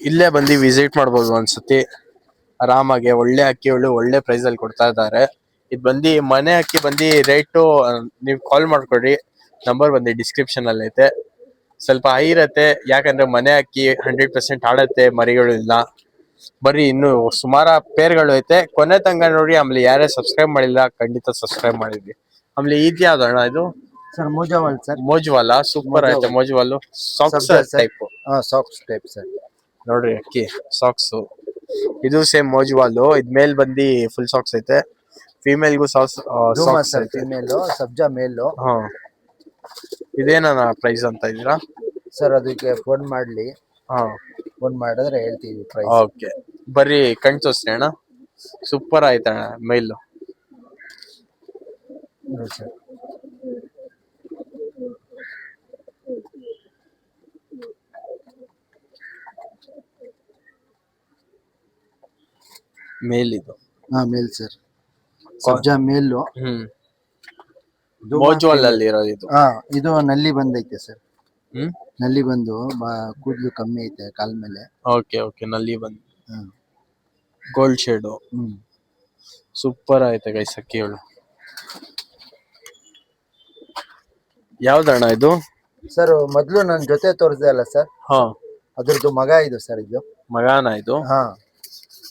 ಇಲ್ಲೇ ಬಂದು ವಿಸಿಟ್ ಮಾಡ್ಬೋದು ಒಂದ್ಸತಿ ಆರಾಮಾಗಿ. ಒಳ್ಳೆ ಅಕ್ಕಿಗಳು ಒಳ್ಳೆ ಪ್ರೈಸ್ ಅಲ್ಲಿ ಕೊಡ್ತಾ ಇದ್ದಾರೆ. ಇದು ಬಂದು ಮನೆ ಅಕ್ಕಿ. ಬಂದು ರೇಟು ನೀವು ಕಾಲ್ ಮಾಡ್ಕೊಡ್ರಿ. ನಂಬರ್ ಬಂದು ಡಿಸ್ಕ್ರಿಪ್ಷನ್ ಅಲ್ಲಿ ಐತೆ. ಸ್ವಲ್ಪ ಹೈ ಇರತ್ತೆ, ಯಾಕಂದ್ರೆ ಮನೆ ಅಕ್ಕಿ 100% ಆಡತ್ತೆ, ಮರಿಗಳು ಇಲ್ಲ. ಬರೀ ಇನ್ನು ಸುಮಾರು ಪೇರ್ಗಳು ಐತೆ. ಕೊನೆ ತನಕ ನೋಡಿ. ಆಮೇಲೆ ಯಾರೇ ಸಬ್ಸ್ಕ್ರೈಬ್ ಮಾಡಿಲ್ಲ ಖಂಡಿತ ಸಬ್ಸ್ಕ್ರೈಬ್ ಮಾಡಿದ್ವಿ. ಆಮೇಲೆ ಇದ್ಯಾವ್ದು ಅಣ್ಣ ಇದು? ಸರ್ ಮೋಜವಾಲ್ ಸರ್. ಮೋಜ್ವಾಲ ಸೂಪರ್ ಐತೆ. ಮೋಜ್ವಾಲು socks type. Socks type sir. ನೋಡ್ರಿ ಅಕ್ಕಿ ಸಾಕ್ಸ್. ಇದು ಸೇಮ್ ಮೋಜ್ವಾಲು. ಇದ್ ಮೇಲ್ ಬಂದಿ ಫುಲ್ ಸಾಕ್ಸ್ ಐತೆ. ಫಿಮೇಲ್ಗೂ ಸಾಕ್ಸ್ ಐತೆ. ಫಿಮೇಲ್ ಸಬ್ಜಾ ಮೇಲು. ಹಾ, ಇದೇನ ಪ್ರೈಸ್ ಅಂತ ಇದ್ದೀರಾ ಸರ್? ಅದಕ್ಕೆ ಫೋನ್ ಮಾಡ್ಲಿ. ಹಾ, ಫೋನ್ ಮಾಡಿದ್ರೆ ಹೇಳ್ತೀವಿ ಪ್ರೈಸ್. ಓಕೆ. ಬರ್ರಿ ಕಣ್ ತೋರ್ಸ್ರಿ ಅಣ್ಣ. ಸೂಪರ್ ಆಯ್ತಣ್ಣ ಮೇಲು. ಸರ್ ಮೇಲ್ ಇದು. ಹಾ, ಮೇಲ್ ಸರ್. ಸಬ್ಜಾ ಮೇಲು. ಮೋಜ್ವಾಲ್ ಅಲ್ಲಿ ಇರೋದು ಇದು. ಇದು ನಲ್ಲಿ ಬಂದೈತೆ ಸರ್. ನಲ್ಲಿ ಬಂದು ಕೂದಲು ಕಮ್ಮಿ ಐತೆ ಕಾಲ್ ಮೇಲೆ. Okay okay. ನಲ್ಲಿ ಬಂದು ಗೋಲ್ಡ್ ಶೇಡು. ಸೂಪರ್ ಐತೆ ಗೈಸ್ ಅಕ್ಕಿಗಳು. ಯಾವ್ದಣ್ಣ ಇದು ಸರ್? ಮೊದ್ಲು ನನ್ ಜೊತೆ ತೋರಿಸ್ದೆ ಅಲ್ಲ ಸರ್? ಹಾ, ಅದ್ರದ್ದು ಮಗ ಇದು ಸರ್. ಇದು ಮಗಾನ ಇದು? ಹಾ,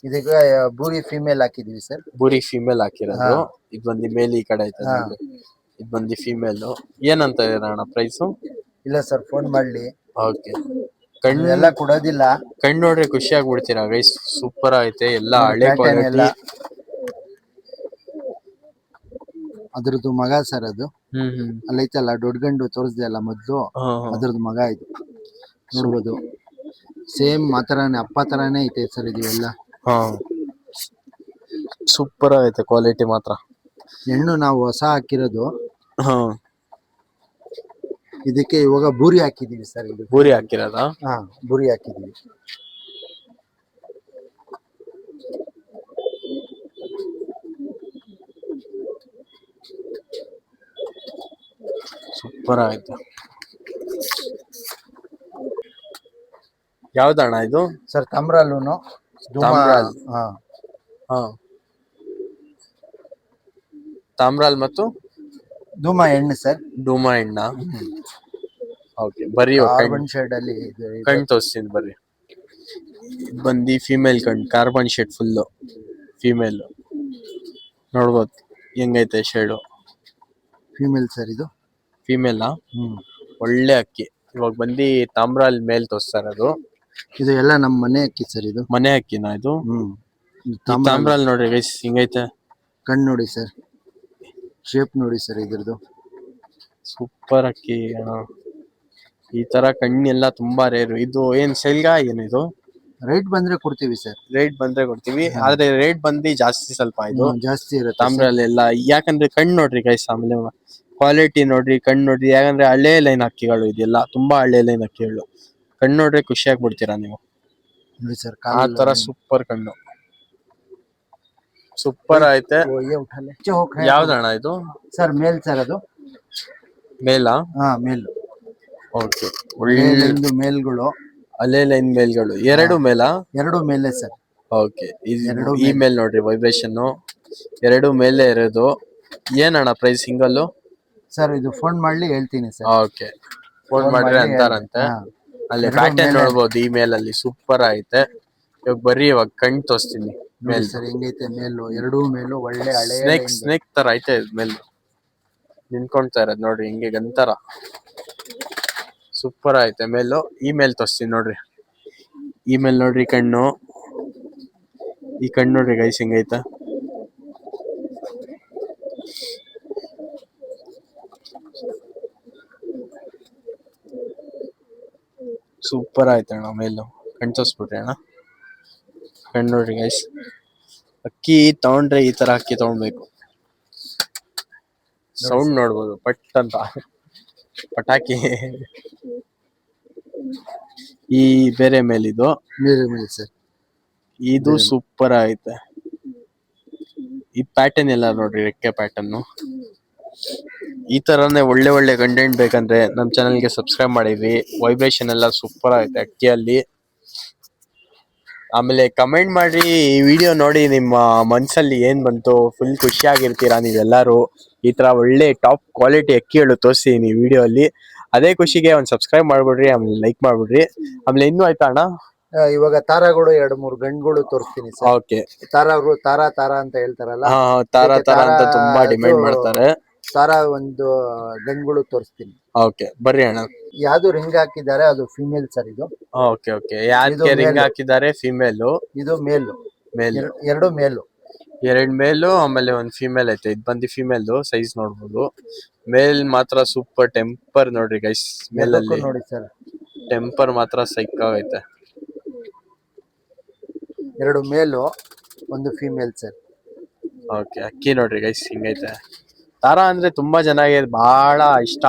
ಇದೀಗ ಬೂರಿ ಫಿಮೇಲ್ ಹಾಕಿದೀವಿ ಸರ್. ಬೂರಿ ಫಿಮೇಲ್ ಹಾಕಿರೋದು. ಇದು ಬಂದು ಮೇಲ್ ಈ ಕಡೆ ಐತೆ. ಇದು ಬಂದು ಫಿಮೇಲ್. ಏನಂತ ಅಣ್ಣ ಪ್ರೈಸು? ಇಲ್ಲ ಸರ್, ಫೋನ್ ಮಾಡ್ಲಿ. ಓಕೆ. ಕಣ್ಣು ಎಲ್ಲ ಕೊಡೋದಿಲ್ಲ. ಕಣ್ಣು ನೋಡ್ರಿ ಖುಷಿ ಆಗ್ಬಿಡ್ತೀರಾ ಗೈಸ್. ಸೂಪರ್ ಐತೆ. ಎಲ್ಲ ಹಳೆ ಕ್ವಾಲಿಟಿ. ಅದ್ರದ್ದು ಮಗ ಸರ್ ಅದು. ಅಲ್ಲೈತಲ್ಲ ದೊಡ್ಡ ಗಂಡು ತೋರಿಸ್ದೆ ಅಲ್ಲ ಮೊದ್ಲು, ಅದ್ರದ್ದು ಮಗ ಇದು. ನೋಡ್ಬೋದು ಸೇಮ್ ಮಾತರಾನೇ ಅಪ್ಪ ತರಾನೇ ಐತೆ ಸರ್ ಇದು ಎಲ್ಲ. ಸೂಪರ್ ಐತೆ ಕ್ವಾಲಿಟಿ ಮಾತ್ರ. ಹೆಣ್ಣು ನಾವು ಹೊಸ ಹಾಕಿರೋದು. ಇದಕ್ಕೆ ಇವಾಗ ಬೂರಿ ಹಾಕಿದೀವಿ ಸರ್. ಇದು ಬೂರಿ ಹಾಕಿರೋದಾ? ಹಾ, ಬೂರಿ ಹಾಕಿದೀವಿ. ಸೂಪರ್ ಆಯ್ತು. ಯಾವ್ದಣ್ಣ ಇದು ಸರ್? ತಮ್ರಲ್ಲೂನು ತಾಮ್ರಾಲ್ ಮತ್ತು ಧೂಮಾ ಹೆಣ್ಣು ಸರ್. ಧೂಮಾ ಹೆಣ್ಣ. ಓಕೆ. ಬರ್ರಿ ಕಾರ್ಬನ್ ಶೇಡ್ ಅಲ್ಲಿ ಕಣ್ ತೋರಿಸ್ತೀನಿ ಬರ್ರಿ. ಬಂದಿ ಫಿಮೇಲ್ ಕಣ್ ಕಾರ್ಬನ್ ಶೇಡ್ ಫುಲ್ಲು ಫಿಮೇಲ್ ನೋಡ್ಬೋದು ಹೆಂಗೈತೆ ಶೇಡು. ಫಿಮೇಲ್ ಸರ್ ಇದು. ಫಿಮೇಲ್ ಒಳ್ಳೆ ಅಕ್ಕಿ. ಇವಾಗ ಬಂದಿ ತಾಮ್ರ ಅಲ್ಲಿ ಮೇಲ್ ತೋರಿಸ್ತಾ ಇರೋದು. ಇದು ಎಲ್ಲ ನಮ್ಮ ಮನೆ ಅಕ್ಕಿ ಸರ್. ಇದು ಮನೆ ಅಕ್ಕಿನ ಇದು. ತಾಮ್ರ ಅಲ್ಲಿ ನೋಡ್ರಿ ಗೈಸ್ ಹಿಂಗೈತೆ. ಕಣ್ಣು ನೋಡಿ ಸರ್, ಶೇಪ್ ನೋಡಿ ಸರ್ ಇದ್ರದ್ದು. ಸೂಪರ್ ಅಕ್ಕಿ ಅಣ್ಣ. ಈ ತರ ಕಣ್ಣೆಲ್ಲ ತುಂಬಾ ರೇರು. ಇದು ಏನ್ ಸೆಲ್ಗಾ ಏನಿದು? ರೇಟ್ ಬಂದ್ರೆ ಕೊಡ್ತೀವಿ ಸರ್. ರೇಟ್ ಬಂದ್ರೆ ಕೊಡ್ತೀವಿ, ಆದ್ರೆ ರೇಟ್ ಬಂದು ಜಾಸ್ತಿ ಸ್ವಲ್ಪ ಇದು ಜಾಸ್ತಿ ಇರುತ್ತೆ ತಾಮ್ರಲ್ಲೆಲ್ಲ. ಯಾಕಂದ್ರೆ ಕಣ್ಣು ನೋಡ್ರಿ ಗೈಸ್, ಆಮೇಲೆ ಕ್ವಾಲಿಟಿ ನೋಡ್ರಿ, ಕಣ್ಣು ನೋಡ್ರಿ. ಯಾಕಂದ್ರೆ ಹಳೆ ಲೈನ್ ಅಕ್ಕಿಗಳು ಇದೆಲ್ಲ, ತುಂಬಾ ಹಳೆ ಲೈನ್ ಅಕ್ಕಿಗಳು. ಕಣ್ಣು ನೋಡ್ರಿ ಖುಷಿ ಆಗ್ಬಿಡ್ತೀರಾ ನೀವು ನೋಡಿ ಸರ್. ಆ ತರ ಸೂಪರ್ ಕಣ್ಣು, ಸೂಪರ್ ಐತೆ. ಯಾವ್ದಣ್ಣ ಇದು ಸರ್? ಮೇಲ್ ಸರ್ ಅದು. ಮೇಲಾ? ಮೇಲ್. ಓಕೆ, ಒಳ್ಳೆ ಮೇಲ್ಗಳು, ಅಲ್ಲೇ ಲೈನ್ ಮೇಲ್ಗಳು ಎರಡು ಮೇಲಾ? ಎರಡು ಮೇಲೆ ಸರ್. ಓಕೆ, ಈ ಮೇಲ್ ನೋಡ್ರಿ ವೈಬ್ರೇಷನ್ ಎರಡು ಮೇಲೆ ಇರೋದು. ಏನಣ್ಣ ಪ್ರೈಸ್ ಸಿಂಗಲ್? ಸರ್ ಇದು ಫೋನ್ ಮಾಡ್ಲಿ ಹೇಳ್ತೀನಿ ಸರ್. ಓಕೆ, ಫೋನ್ ಮಾಡ್ರಿ ಅಂತಾರಂತೆ. ಅಲ್ಲಿ ಪ್ಯಾಟರ್ನ್ ನೋಡ್ಬೋದು ಈ ಮೇಲ್ ಅಲ್ಲಿ, ಸೂಪರ್ ಐತೆ. ಇವಾಗ ಬರ್ರಿ ಇವಾಗ ಕಣ್ ತೋರಿಸ್ತೀನಿ ಮೇಲ್ ಸರ್. ಹೆಂಗೈತೆ ಮೇಲು? ಎರಡೂ ಮೇಲು ಒಳ್ಳೆ ಹಳೆ ಸ್ನೇಕ್ ತರ ಐತೆ ಮೇಲ್. ನಿಂತ್ಕೊಂತಾ ಇರೋದು ನೋಡ್ರಿ ಹಿಂಗೆ ಗಂತರ, ಸೂಪರ್ ಐತೆ ಮೇಲು. ಈ ಮೇಲ್ ತೋರಿಸ್ತೀನಿ ನೋಡ್ರಿ. ಈ ಮೇಲ್ ನೋಡ್ರಿ ಕಣ್ಣು, ಈ ಕಣ್ಣು ನೋಡ್ರಿ ಗೈಸ್ ಹಿಂಗೈತೆ. ಸೂಪರ್ ಆಯ್ತು ಅಣ್ಣ ಮೇಲು. ಕಣ್ ತೋರಿಸ್ಬಿಟ್ರಿ ಅಣ್ಣ. ಕಣ್ಣು ನೋಡ್ರಿ ಗೈಸ್. ಅಕ್ಕಿ ತಗೊಂಡ್ರೆ ಈ ತರ ಅಕ್ಕಿ ತಗೊಳ್ಬೇಕು. ಸೌಂಡ್ ನೋಡ್ಬೋದು ಪಟ್ ಅಂತ, ಪಟಾಕಿ. ಈ ಬೇರೆ ಮೇಲಿದು ಸರ್. ಇದು ಸೂಪರ್ ಐತೆ. ಈ ಪ್ಯಾಟರ್ನ್ ಎಲ್ಲ ನೋಡ್ರಿ, ರೆಕ್ಕೆ ಪ್ಯಾಟರ್ನ್. ಈ ತರನೇ ಒಳ್ಳೆ ಒಳ್ಳೆ ಕಂಟೆಂಟ್ ಬೇಕಂದ್ರೆ ನಮ್ ಚಾನಲ್ಗೆ ಸಬ್ಸ್ಕ್ರೈಬ್ ಮಾಡಿದ್ರಿ. ವೈಬ್ರೇಷನ್ ಎಲ್ಲ ಸೂಪರ್ ಐತೆ ಅಕ್ಕಿಯಲ್ಲಿ. ಆಮೇಲೆ ಕಮೆಂಟ್ ಮಾಡ್ರಿ, ಈ ವಿಡಿಯೋ ನೋಡಿ ನಿಮ್ಮ ಮನ್ಸಲ್ಲಿ ಏನ್ ಬಂತು. ಫುಲ್ ಖುಷಿಯಾಗಿರ್ತೀರಾ ನೀವೆಲ್ಲರೂ. ಈ ತರ ಒಳ್ಳೆ ಟಾಪ್ ಕ್ವಾಲಿಟಿ ಅಕ್ಕಿಗಳು ತೋರಿಸ್ತೀನಿ ಈ ವಿಡಿಯೋ ಅಲ್ಲಿ. ಅದೇ ಖುಷಿಗೆ ಒಂದ್ ಸಬ್ಸ್ಕ್ರೈಬ್ ಮಾಡ್ಬಿಡ್ರಿ, ಆಮೇಲೆ ಲೈಕ್ ಮಾಡ್ಬಿಡ್ರಿ. ಆಮೇಲೆ ಇನ್ನೂ ಆಯ್ತಾ ಅಣ್ಣ? ಇವಾಗ ತಾರಾಗಳು 2-3 ಗಂಡುಗಳು ತೋರಿಸ್ತೀನಿ ಸರ್. ಓಕೆ, ತಾರಾಗಳು ತಾರಾ ಅಂತ ಹೇಳ್ತಾರಲ್ಲ, ತಾರಾ ಅಂತ ತುಂಬಾ ಡಿಮ್ಯಾಂಡ್ ಮಾಡ್ತಾರೆ. ತಾರಾ ಒಂದು ಗಂಡುಗಳು ತೋರಿಸ್ತೀನಿ. ಓಕೆ, ಬರ್ರಿ ಅಣ್ಣ. ಯಾವ್ದು ರಿಂಗ್ ಹಾಕಿದ್ದಾರೆ ಅದು ಫಿಮೇಲ್ ಸರ್ ಇದು. ಓಕೆ, ಯಾಕೆ ರಿಂಗ್ ಹಾಕಿದ್ದಾರೆ? ಫಿಮೇಲ್. ಇದು ಮೇಲು. ಎರಡು ಮೇಲು. ಎರಡ್ ಮೇಲು ಆಮೇಲೆ ಒಂದ್ ಫಿಮೇಲ್ ಐತೆ. ಇದು ಬಂದು ಫಿಮೇಲ್ ಸೈಜ್ ನೋಡ್ಬೋದು. ಮೇಲ್ ಮಾತ್ರ ಸೂಪರ್ ಟೆಂಪರ್ ನೋಡ್ರಿ ಗೈಸ್. ಮೇಲಲ್ಲಿ ನೋಡಿ ಸರ್, ಟೆಂಪರ್ ಮಾತ್ರ ಸೈಕ್ ಆಗೈತೆ. ಎರಡು ಮೇಲು ಒಂದು ಫಿಮೇಲ್ ಸರ್. ಓಕೆ, ಅಕ್ಕಿ ನೋಡ್ರಿ ಗೈಸ್ ಹಿಂಗೈತೆ. ತಾರಾ ಅಂದ್ರೆ ತುಂಬಾ ಚೆನ್ನಾಗಿ ಬಹಳ ಇಷ್ಟ.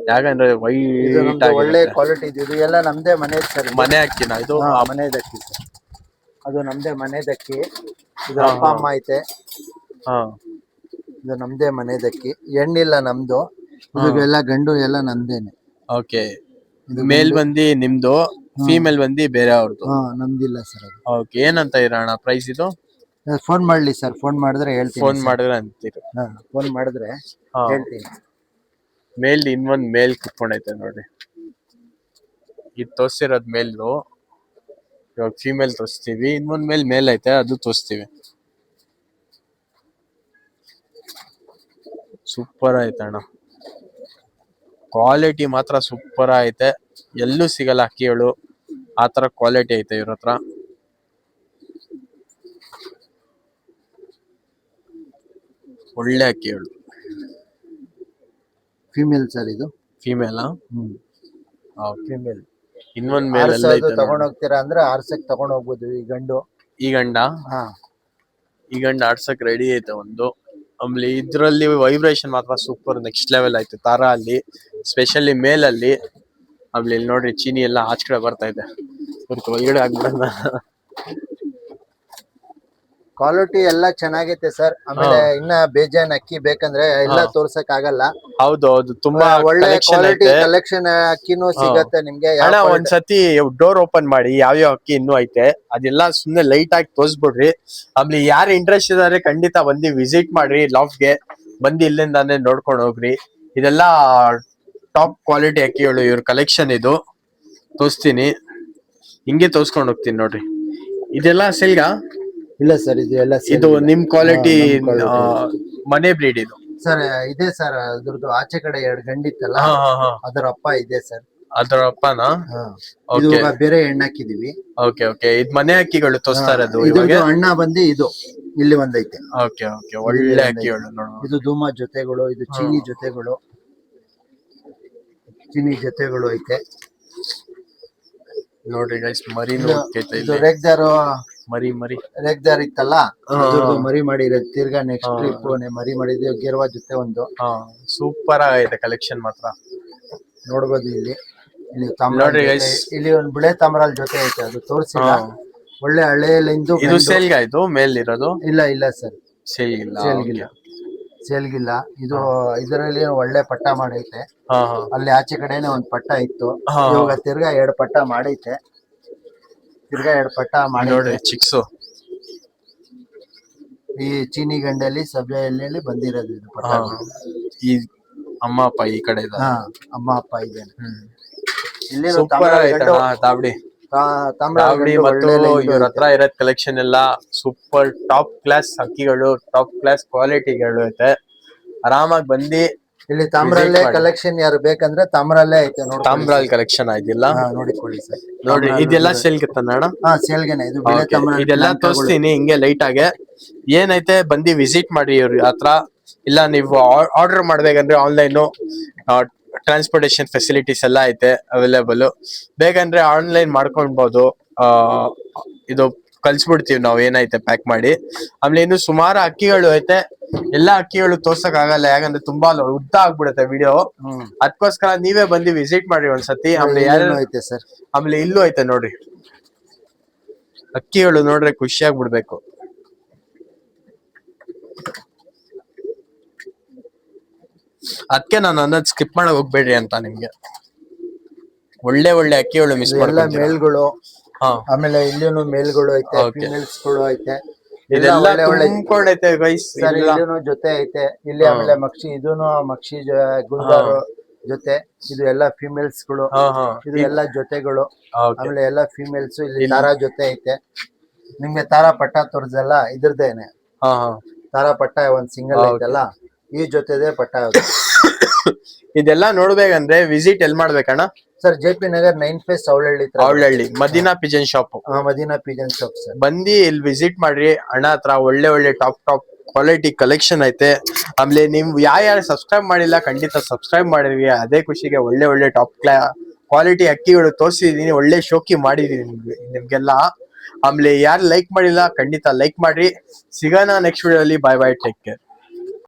ಯಾಕಂದ್ರೆ ವೈಟ್ ಒಳ್ಳೆ ಕ್ವಾಲಿಟಿ ಇದು. ಎಲ್ಲ ನಮ್ದೇ ಮನೆ ಸರ್. ಮನೆ ಅಕ್ಕಿನ ಇದು? ಮನೆದಕ್ಕಿ ಸರ್. ಅದು ನಮ್ದೇ ಮನೆದಕ್ಕಿ. ಇದು ಅಪ್ಪ ಅಮ್ಮ ಐತೆ. ಇದು ನಮ್ದೇ ಮನೆದಕ್ಕಿ. ಹೆಣ್ಣಿಲ್ಲ ನಮ್ದು. ಇದೆಲ್ಲ ಗಂಡು ಎಲ್ಲ ನಮ್ದೇನೆ. ಓಕೆ, ಮೇಲ್ ಬಂದಿ ನಿಮ್ದು, ಫಿಮೇಲ್ ಬಂದಿ ಬೇರೆ ಅವ್ರದ್ದು. ನಮ್ದಿಲ್ಲ ಸರ್ ಅದು. ಓಕೆ, ಏನಂತ ಇರೋಣ ಪ್ರೈಸ್ ಇದು? ಫೋನ್ ಮಾಡ್ಲಿ ಸರ್, ಫೋನ್ ಮಾಡಿದ್ರೆ ಹೇಳ್ತೀನಿ. ಫೋನ್ ಮಾಡಿದ್ರೆ ಅಂತೀರಿ? ಫೋನ್ ಮಾಡಿದ್ರೆ ಹೇಳ್ತೀನಿ. ಮೇಲ್ ಇನ್ನೊಂದ್ ಮೇಲ್ ಕುತ್ಕೊಂಡೈತೆ ನೋಡ್ರಿ. ಇದು ತೋರಿಸಿರೋದ್ ಮೇಲ್ದು. ಇವಾಗ ಫಿಮೇಲ್ ತೋರಿಸ್ತೀವಿ. ಇನ್ನೊಂದ್ ಮೇಲ್ ಐತೆ, ಅದು ತೋರಿಸ್ತೀವಿ. ಸೂಪರ್ ಐತೆ ಅಣ್ಣ, ಕ್ವಾಲಿಟಿ ಮಾತ್ರ ಸೂಪರ್ ಐತೆ. ಎಲ್ಲೂ ಸಿಗಲ್ಲ ಅಕ್ಕಿಗಳು, ಆತರ ಕ್ವಾಲಿಟಿ ಐತೆ ಇವ್ರ ಹತ್ರ. ಒಳ್ಳೆ ಅಕ್ಕಿಗಳು. ಫಿಮೇಲ್ ಸರ್ ಇದು. ಫಿಮೇಲ್? ಫಿಮೇಲ್. ಇನ್ನೊಂದ್ ಮೇಲ್ ತಗೊಂಡ್ ಹೋಗ್ತೀರಾ ಅಂದ್ರೆ ಆರ್ಸಕ್ ತಗೊಂಡ್ ಹೋಗ್ಬೋದು. ಈ ಗಂಡು, ಈ ಗಂಡ ಆಡ್ಸಕ್ ರೆಡಿ ಐತೆ ಒಂದು. ಆಮೇಲೆ ಇದ್ರಲ್ಲಿ ವೈಬ್ರೇಷನ್ ಮಾತ್ರ ಸೂಪರ್ ನೆಕ್ಸ್ಟ್ ಲೆವೆಲ್ ಐತೆ ತಾರಾ ಅಲ್ಲಿ, ಸ್ಪೆಷಲಿ ಮೇಲ್ ಅಲ್ಲಿ. ಆಮೇಲೆ ಇಲ್ಲಿ ನೋಡ್ರಿ ಚೀನಿ ಎಲ್ಲ ಆಚ ಕಡೆ ಬರ್ತಾ ಇದೆ. ಒಳಗಡೆ ಆಗ್ಬಿಡೋಣ. ಕ್ವಾಲಿಟಿ ಎಲ್ಲ ಚೆನ್ನಾಗೈತೆ ಸರ್. ಆಮೇಲೆ ಇನ್ನ ಬೇಜಾನ್ ಅಕ್ಕಿ ಬೇಕಂದ್ರೆ ಎಲ್ಲ ತೋರ್ಸಕ್ ಆಗಲ್ಲ. ಹೌದು, ತುಂಬಾ ಒಳ್ಳೆ ಕ್ವಾಲಿಟಿ ಕಲೆಕ್ಷನ್ ಅಕ್ಕಿನೂ ಸಿಗತ್ತೆ ನಿಮ್ಗೆ. ಒಂದ್ಸತಿ ಡೋರ್ ಓಪನ್ ಮಾಡಿ ಯಾವ್ಯಾವ ಅಕ್ಕಿ ಇನ್ನೂ ಐತೆ ಅದೆಲ್ಲ ಸುಮ್ನೆ ಲೈಟ್ ಆಗಿ ತೋರಿಸ್ಬಿಡ್ರಿ. ಆಮೇಲೆ ಯಾರು ಇಂಟ್ರೆಸ್ಟ್ ಇದಾರೆ ಖಂಡಿತ ಬಂದು ವಿಸಿಟ್ ಮಾಡ್ರಿ ಲಾಫ್ಟ್ಗೆ. ಬಂದು ಇಲ್ಲಿಂದಾನೆ ನೋಡ್ಕೊಂಡು ಹೋಗ್ರಿ. ಇದೆಲ್ಲ ಟಾಪ್ ಕ್ವಾಲಿಟಿ ಅಕ್ಕಿಗಳು ಇವ್ರ ಕಲೆಕ್ಷನ್. ಇದು ತೋರಿಸ್ತೀನಿ. ಹಿಂಗೆ ತೋರ್ಸ್ಕೊಂಡ್ ಹೋಗ್ತೀನಿ ನೋಡ್ರಿ. ಇದೆಲ್ಲ ಸೆಲ್ಗಾ? ಇಲ್ಲ ಸರ್, ಇದು ಎಲ್ಲ ಇದು ನಿಮ್ ಕ್ವಾಲಿಟಿ quality. ಮನೆ ಬ್ರೀಡ್ ಇದು? ಸರ್ ಇದೆ ಸರ್, ಅದ್ರದ್ದು ಆಚೆ ಕಡೆ 2 ಗಂಡಿತ್ತಲ್ಲ, ಅದರ ಅಪ್ಪ ಇದೆ ಸರ್. ಅದ್ರ ಅಪ್ಪನಾ? ಇದು ಇವಾಗ ಬೇರೆ ಹೆಣ್ಣಾಕಿದೀವಿ. Okay okay. ಇದ್ ಮನೆ ಹಕ್ಕಿಗಳು ತೋರಿಸ್ತಾ ಇರೋದು ಇವಾಗ? ಇದ್ರದ್ದು ಅಣ್ಣ ಬಂದು ಇದು ಇಲ್ಲಿ ಒಂದೈತೆ. ಓಕೆ ಓಕೆ, ಒಳ್ಳೆ ಹಕ್ಕಿಗಳು ನೋಡುವ. ಇದು ಧೂಮ ಜೊತೆಗಳು, ಇದು ಚೀನಿ ಜೊತೆಗಳು, ಚೀನಿ ಜೊತೆಗಳು ಐತೆ ನೋಡ್ರಿ ಗೈಸ್. ಮರಿನೂ ಇದು ರೇಗ್ದಾರು ಮರಿ ಮರಿ ರೇಗ್ದಾರ್ ಇತ್ತಲ್ಲ, ಅದ್ರದ್ದು ಮರಿ ಮಾಡಿರೋದು. ತಿರ್ಗಾ ನೆಕ್ಸ್ಟ್ ಟ್ರಿಪ್ ಮರಿ ಮಾಡಿದ್ವಿ. ಗೆರ್ವಾ ಜೊತೆ ಒಂದು. ಸೂಪರ್ ಆಗೈತೆ ಕಲೆಕ್ಷನ್ ಮಾತ್ರ. ನೋಡ್ಬೋದು ಇಲ್ಲಿ ನೋಡ್ರಿ ಗೈಸ್, ಇಲ್ಲಿ ಒಂದು ಬಿಳೆ ತಾಮ್ರಾಲ್ ಜೊತೆ ಐತೆ, ಅದು ತೋರಿಸಿಲ್ಲ. ಒಳ್ಳೆ ಹಳೆ ಲೈನ್ದು. ಇದು ಸೇಲ್ಗಾಯ್ತು ಮೇಲಿರೋದು? ಇಲ್ಲ ಇಲ್ಲ ಸರ್, ಸೇಲ್ಗಿಲ್ಲ. ಸೇಲ್ಗಿಲ್ಲ. ಇದು ಇದರಲ್ಲಿ ಒಳ್ಳೆ ಪಟ್ಟ ಮಾಡೈತೆ. ಅಲ್ಲಿ ಆಚೆ ಕಡೆನೆ ಒಂದ್ ಪಟ್ಟ ಇತ್ತು, ಇವಾಗ ತಿರ್ಗಾ 2 ಪಟ್ಟ ಮಾಡೈತೆ. ತಿರ್ಗಾ 2 ಪಟ್ಟ ಮಾಡಿ ನೋಡಿ ಚಿಕ್ಸು. ಈ ಚೀನಿ ಗಂಡಲ್ಲಿ ಸಭೆಯಲ್ಲಿ ಬಂದಿರೋದು ಇದು ಪಟ್ಟ. ಈ ಅಮ್ಮ ಅಪ್ಪ ಈ ಕಡೆ ಇದೆ. ಅಮ್ಮ ಅಪ್ಪ ಇದೆ. ಇಲ್ಲಿ ಸೂಪರ್ ಆಯ್ತು ತಾವಡಿ. ತಾವಡಿ ಮತ್ತು ಇವ್ರ ಹತ್ರ ಇರೋದ್ ಕಲೆಕ್ಷನ್ ಎಲ್ಲ ಸೂಪರ್ ಟಾಪ್ ಕ್ಲಾಸ್ ಹಕ್ಕಿಗಳು, ಟಾಪ್ ಕ್ಲಾಸ್ ಕ್ವಾಲಿಟಿಗಳು ಐತೆ. ಆರಾಮಾಗಿ ಬಂದಿ ಇಲ್ಲಿ ತಾಮ್ರಲ್ಲೇ ಕಲೆಕ್ಷನ್ ಯಾರು ಬೇಕಂದ್ರೆ ತಾಮ್ರಲ್ಲೇ ಐತೆ ನೋಡಿ. ತಾಮ್ರಾಲ್ ಕಲೆಕ್ಷನ್ ಆಯ್ತಿಲ್ಲ ನೋಡಿಕೊಳ್ಳಿ ಸರ್. ನೋಡ್ರಿ ಇದೆಲ್ಲ ಸೇಲ್ಗೆ ತಂದಣ? ಸೇಲ್ಗೆನೆ ಇದು ಬಿಳೆ ತಾಮ್ರ. ಇದೆಲ್ಲ ತೋರಿಸ್ತೀನಿ ಹಿಂಗೆ ಲೈಟ್ ಆಗಿ. ಏನೈತೆ ಬಂದಿ ವಿಸಿಟ್ ಮಾಡಿ ಇವ್ರ ಹತ್ರ. ಇಲ್ಲ ನೀವು ಆರ್ಡರ್ ಮಾಡ್ಬೇಕಂದ್ರೆ ಆನ್ಲೈನ್ ಟ್ರಾನ್ಸ್ಪೋರ್ಟೇಶನ್ ಫೆಸಿಲಿಟೀಸ್ ಎಲ್ಲ ಐತೆ ಅವೈಲೇಬಲ್. ಬೇಕಂದ್ರೆ ಆನ್ಲೈನ್ ಮಾಡ್ಕೊಳ್ಬಹುದು. ಇದು ಕಳ್ಸ್ಬಿಡ್ತೀವಿ ನಾವು ಏನೈತೆ ಪ್ಯಾಕ್ ಮಾಡಿ. ಆಮೇಲೆ ಇನ್ನು ಸುಮಾರು ಅಕ್ಕಿಗಳು ಐತೆ. ಎಲ್ಲಾ ಅಕ್ಕಿಗಳು ತೋರ್ಸಕ್ ಆಗಲ್ಲ, ಯಾಕಂದ್ರೆ ತುಂಬಾ ಉದ್ದ ಆಗ್ಬಿಡುತ್ತೆ ವಿಡಿಯೋ. ಅದಕ್ಕೋಸ್ಕರ ನೀವೇ ಬಂದು ವಿಸಿಟ್ ಮಾಡಿ ಒಂದ್ಸತಿ. ಆಮೇಲೆ ಐತೆ ಸರ್, ಆಮೇಲೆ ಇಲ್ಲೂ ಐತೆ ನೋಡ್ರಿ ಅಕ್ಕಿಗಳು. ನೋಡ್ರೆ ಖುಷಿ ಆಗ್ಬಿಡ್ಬೇಕು. ಅದಕ್ಕೆ ನಾನು ಅನ್ನೋದು ಸ್ಕಿಪ್ ಮಾಡಕ್ ಹೋಗ್ಬೇಡ್ರಿ ಅಂತ ನಿಮ್ಗೆ. ಒಳ್ಳೆ ಒಳ್ಳೆ ಅಕ್ಕಿಗಳು ಮಿಸ್ ಎಲ್ಲ ಮೇಲ್ಗಳು. ಆಮೇಲೆ ಇಲ್ಲಿನೂ ಮೇಲ್ಗಳು ಐತೆ, ಫಿಮೇಲ್ಸ್ ಗಳು ಐತೆ. ಇದೆಲ್ಲ ತುಂಬ್ಕೊಂಡೈತೆ ಗೈಸ್. ಇಲ್ಲಿನೂ ಜೊತೆ ಐತೆ ಇಲ್ಲಿ. ಆಮೇಲೆ ಮಕ್ಷಿ, ಇದೂನು ಮಕ್ಷಿ ಗುಲ್ದಾರು ಜೊತೆ. ಇದು ಎಲ್ಲ ಫಿಮೇಲ್ಸ್ ಗಳು, ಇದು ಎಲ್ಲ ಜೊತೆಗಳು. ಆಮೇಲೆ ಎಲ್ಲ ಫಿಮೇಲ್ಸ್. ಇಲ್ಲಿ ತಾರಾ ಜೊತೆ ಐತೆ. ನಿಮ್ಗೆ ತಾರಾ ಪಟ್ಟ ತೋರ್ಸಲ್ಲ, ಇದ್ರದ್ದೇನೆ ತಾರಾ ಪಟ್ಟ ಒಂದ್ ಸಿಂಗಲ್ ಐತಲ್ಲ, ಈ ಜೊತೆದೇ ಪಟ್ಟ. ಇದೆಲ್ಲ ನೋಡ್ಬೇಕಂದ್ರೆ ವಿಸಿಟ್ ಎಲ್ ಮಾಡ್ಬೇಕಣ್ಣ? Sir, JP Nagar 9 phase Avalahalli Madina pigeon shop. Madina pigeon shop sir. ಬಂದಿ ಇಲ್ಲಿ ವಿಸಿಟ್ ಮಾಡ್ರಿ. ಅಣ್ಣ ಹತ್ರ ಒಳ್ಳೆ ಒಳ್ಳೆ ಟಾಪ್ ಕ್ವಾಲಿಟಿ ಕಲೆಕ್ಷನ್ ಐತೆ. ಆಮೇಲೆ ನೀವು ಯಾರು ಸಬ್ಸ್ಕ್ರೈಬ್ ಮಾಡಿಲ್ಲ ಖಂಡಿತ ಸಬ್ಸ್ಕ್ರೈಬ್ ಮಾಡಿದ್ವಿ. ಅದೇ ಖುಷಿಗೆ ಒಳ್ಳೆ ಒಳ್ಳೆ ಟಾಪ್ ಕ್ವಾಲಿಟಿ ಅಕ್ಕಿಗಳು ತೋರಿಸಿದೀನಿ, ಒಳ್ಳೆ ಶೋಕಿ ಮಾಡಿದೀನಿ ನಿಮ್ಗೆಲ್ಲ. ಆಮೇಲೆ ಯಾರು ಲೈಕ್ ಮಾಡಿಲ್ಲ ಖಂಡಿತ ಲೈಕ್ ಮಾಡ್ರಿ. ಸಿಗೋಣ ನೆಕ್ಸ್ಟ್ ವಿಡಿಯೋಲಿ. ಬಾಯ್ ಬಾಯ್, ಟೇಕ್ ಕೇರ್.